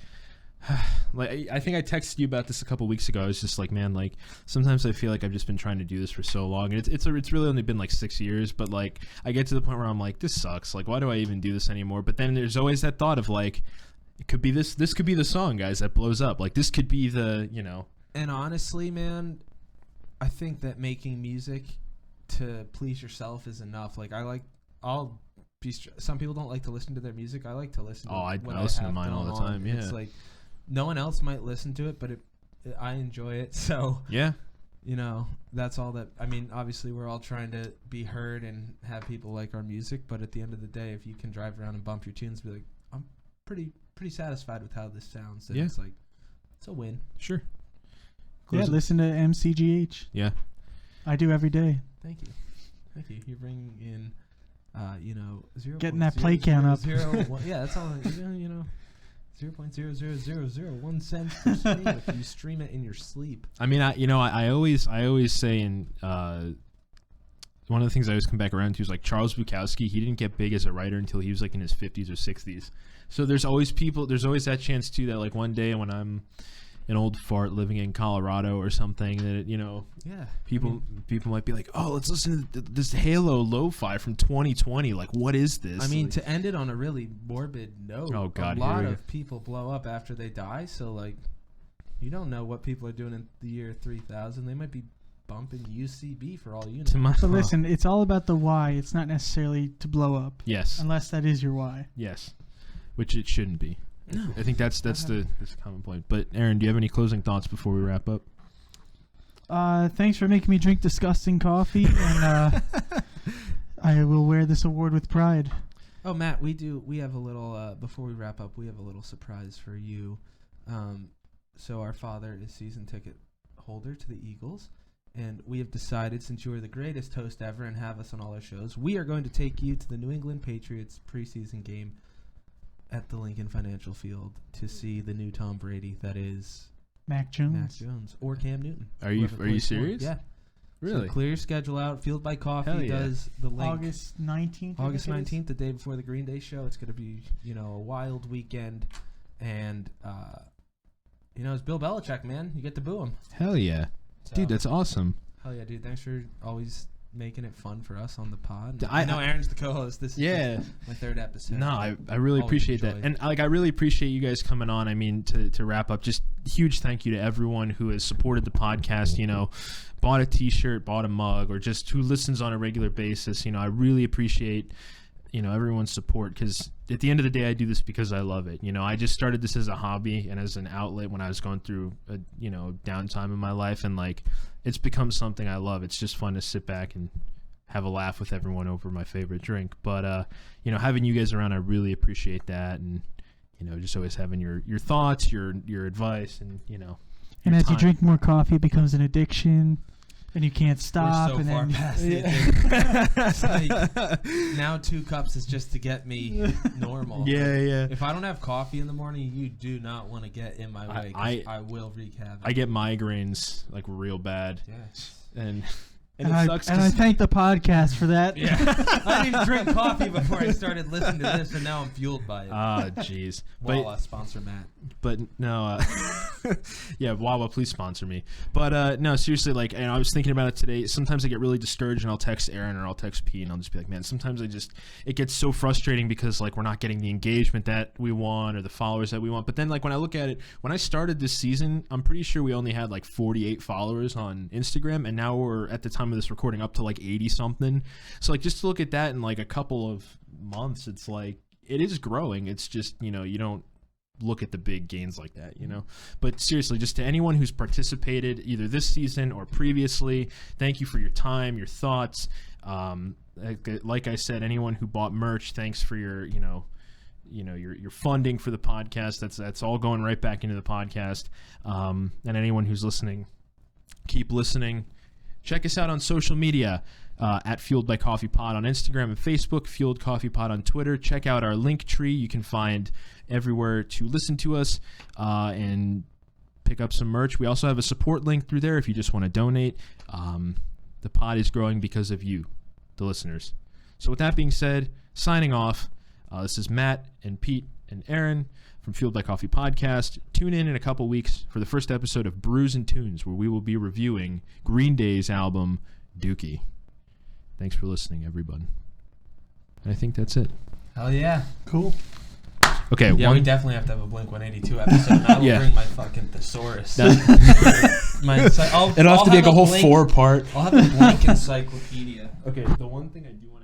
I think I texted you about this a couple weeks ago. I was just like, man, like sometimes I feel like I've just been trying to do this for so long, and it's really only been like 6 years. But like I get to the point where I'm like, this sucks. Like, why do I even do this anymore? But then there's always that thought of like, it could be this could be the song, guys, that blows up. Like this could be the And honestly, man, I think that making music to please yourself is enough. Like some people don't like to listen to their music. I like to listen to I listen to mine all the time. Yeah. It's like no one else might listen to it, but I enjoy it. So yeah, that's all that. I mean, obviously we're all trying to be heard and have people like our music, but at the end of the day, if you can drive around and bump your tunes, be like, I'm pretty satisfied with how this sounds. And it's like, it's a win. Sure. Listen to MCGH. Yeah. I do every day. Thank you. You're bringing in, 0. Getting that play count up. 1, yeah, that's all. 0.00001 cents per stream if you stream it in your sleep. I mean, I always say, and one of the things I always come back around to is like Charles Bukowski. He didn't get big as a writer until he was like in his 50s or 60s. So there's always that chance too that like one day when I'm an old fart living in Colorado or something that people might be like, oh, let's listen to this Halo lo-fi from 2020. Like, what is this? I mean, to end it on a really morbid note, oh God, a lot of people blow up after they die. So like, you don't know what people are doing in the year 3000. They might be bumping UCB for all you know. So listen, it's all about the why. It's not necessarily to blow up. Yes. Unless that is your why. Yes. Which it shouldn't be. No, I think that's the common point. But Aaron, do you have any closing thoughts before we wrap up? Thanks for making me drink disgusting coffee, and I will wear this award with pride. Oh, Matt, we have a little before we wrap up. We have a little surprise for you. So our father is season ticket holder to the Eagles, and we have decided, since you are the greatest host ever and have us on all our shows, we are going to take you to the New England Patriots preseason game at the Lincoln Financial Field to see the new Tom Brady that is Mac Jones or Cam Newton. Are you serious? Yeah. Really? So clear your schedule out. Fueled by Coffee does the link. August 19th. August 19th, the day before the Green Day show. It's going to be, a wild weekend. And, it's Bill Belichick, man. You get to boo him. Hell yeah. So, dude, that's awesome. Hell yeah, dude. Thanks for always making it fun for us on the pod. I know Aaron's the co-host. This is my third episode. No, I really appreciate that. And I really appreciate you guys coming on. I mean, to wrap up, just huge thank you to everyone who has supported the podcast, bought a t-shirt, bought a mug, or just who listens on a regular basis. I really appreciate everyone's support, because at the end of the day, I do this because I love it. I just started this as a hobby and as an outlet when I was going through a downtime in my life, and like it's become something I love. It's just fun to sit back and have a laugh with everyone over my favorite drink. But having you guys around, I really appreciate that, and just always having your thoughts, your advice, and And as you time. drink more coffee, it becomes an addiction, and you can't stop. We're so and far then past it. It's like, now 2 cups is just to get me normal. Yeah. If I don't have coffee in the morning, you do not want to get in my way. 'Cause I will wreak havoc. I get migraines like real bad, Yes. and And it sucks. I thank the podcast for that. Yeah. I didn't drink coffee before I started listening to this, and now I'm fueled by it. Jeez. Wawa, sponsor Matt. But no, yeah, Wawa, please sponsor me. But no, seriously, like, I was thinking about it today. Sometimes I get really discouraged, and I'll text Aaron or I'll text P, and I'll just be like, man, sometimes it gets so frustrating because like we're not getting the engagement that we want or the followers that we want. But then like when I look at it, when I started this season, I'm pretty sure we only had like 48 followers on Instagram, and now we're at the time of this recording up to like 80 something. So like just to look at that in like a couple of months, it's like it is growing. It's just you don't look at the big gains like that, But seriously, just to anyone who's participated either this season or previously, thank you for your time, your thoughts. Like I said, anyone who bought merch, thanks for your your funding for the podcast. That's all going right back into the podcast. And anyone who's listening, keep listening. Check us out on social media. At Fueled by Coffee Pod on Instagram and Facebook, Fueled Coffee Pod on Twitter. Check out our link tree. You can find everywhere to listen to us and pick up some merch. We also have a support link through there if you just want to donate. The pod is growing because of you, the listeners. So with that being said, signing off, this is Matt and Pete and Aaron from Fueled by Coffee Podcast. Tune in a couple weeks for the first episode of Brews and Tunes, where we will be reviewing Green Day's album, Dookie. Thanks for listening, everyone. And I think that's it. Hell yeah. Cool. Okay. Yeah, we definitely have to have a Blink-182 episode. And I will Yeah. bring my fucking thesaurus. It'll It'll have to be like a whole 4-part. I'll have a Blink encyclopedia. Okay, the one thing I do want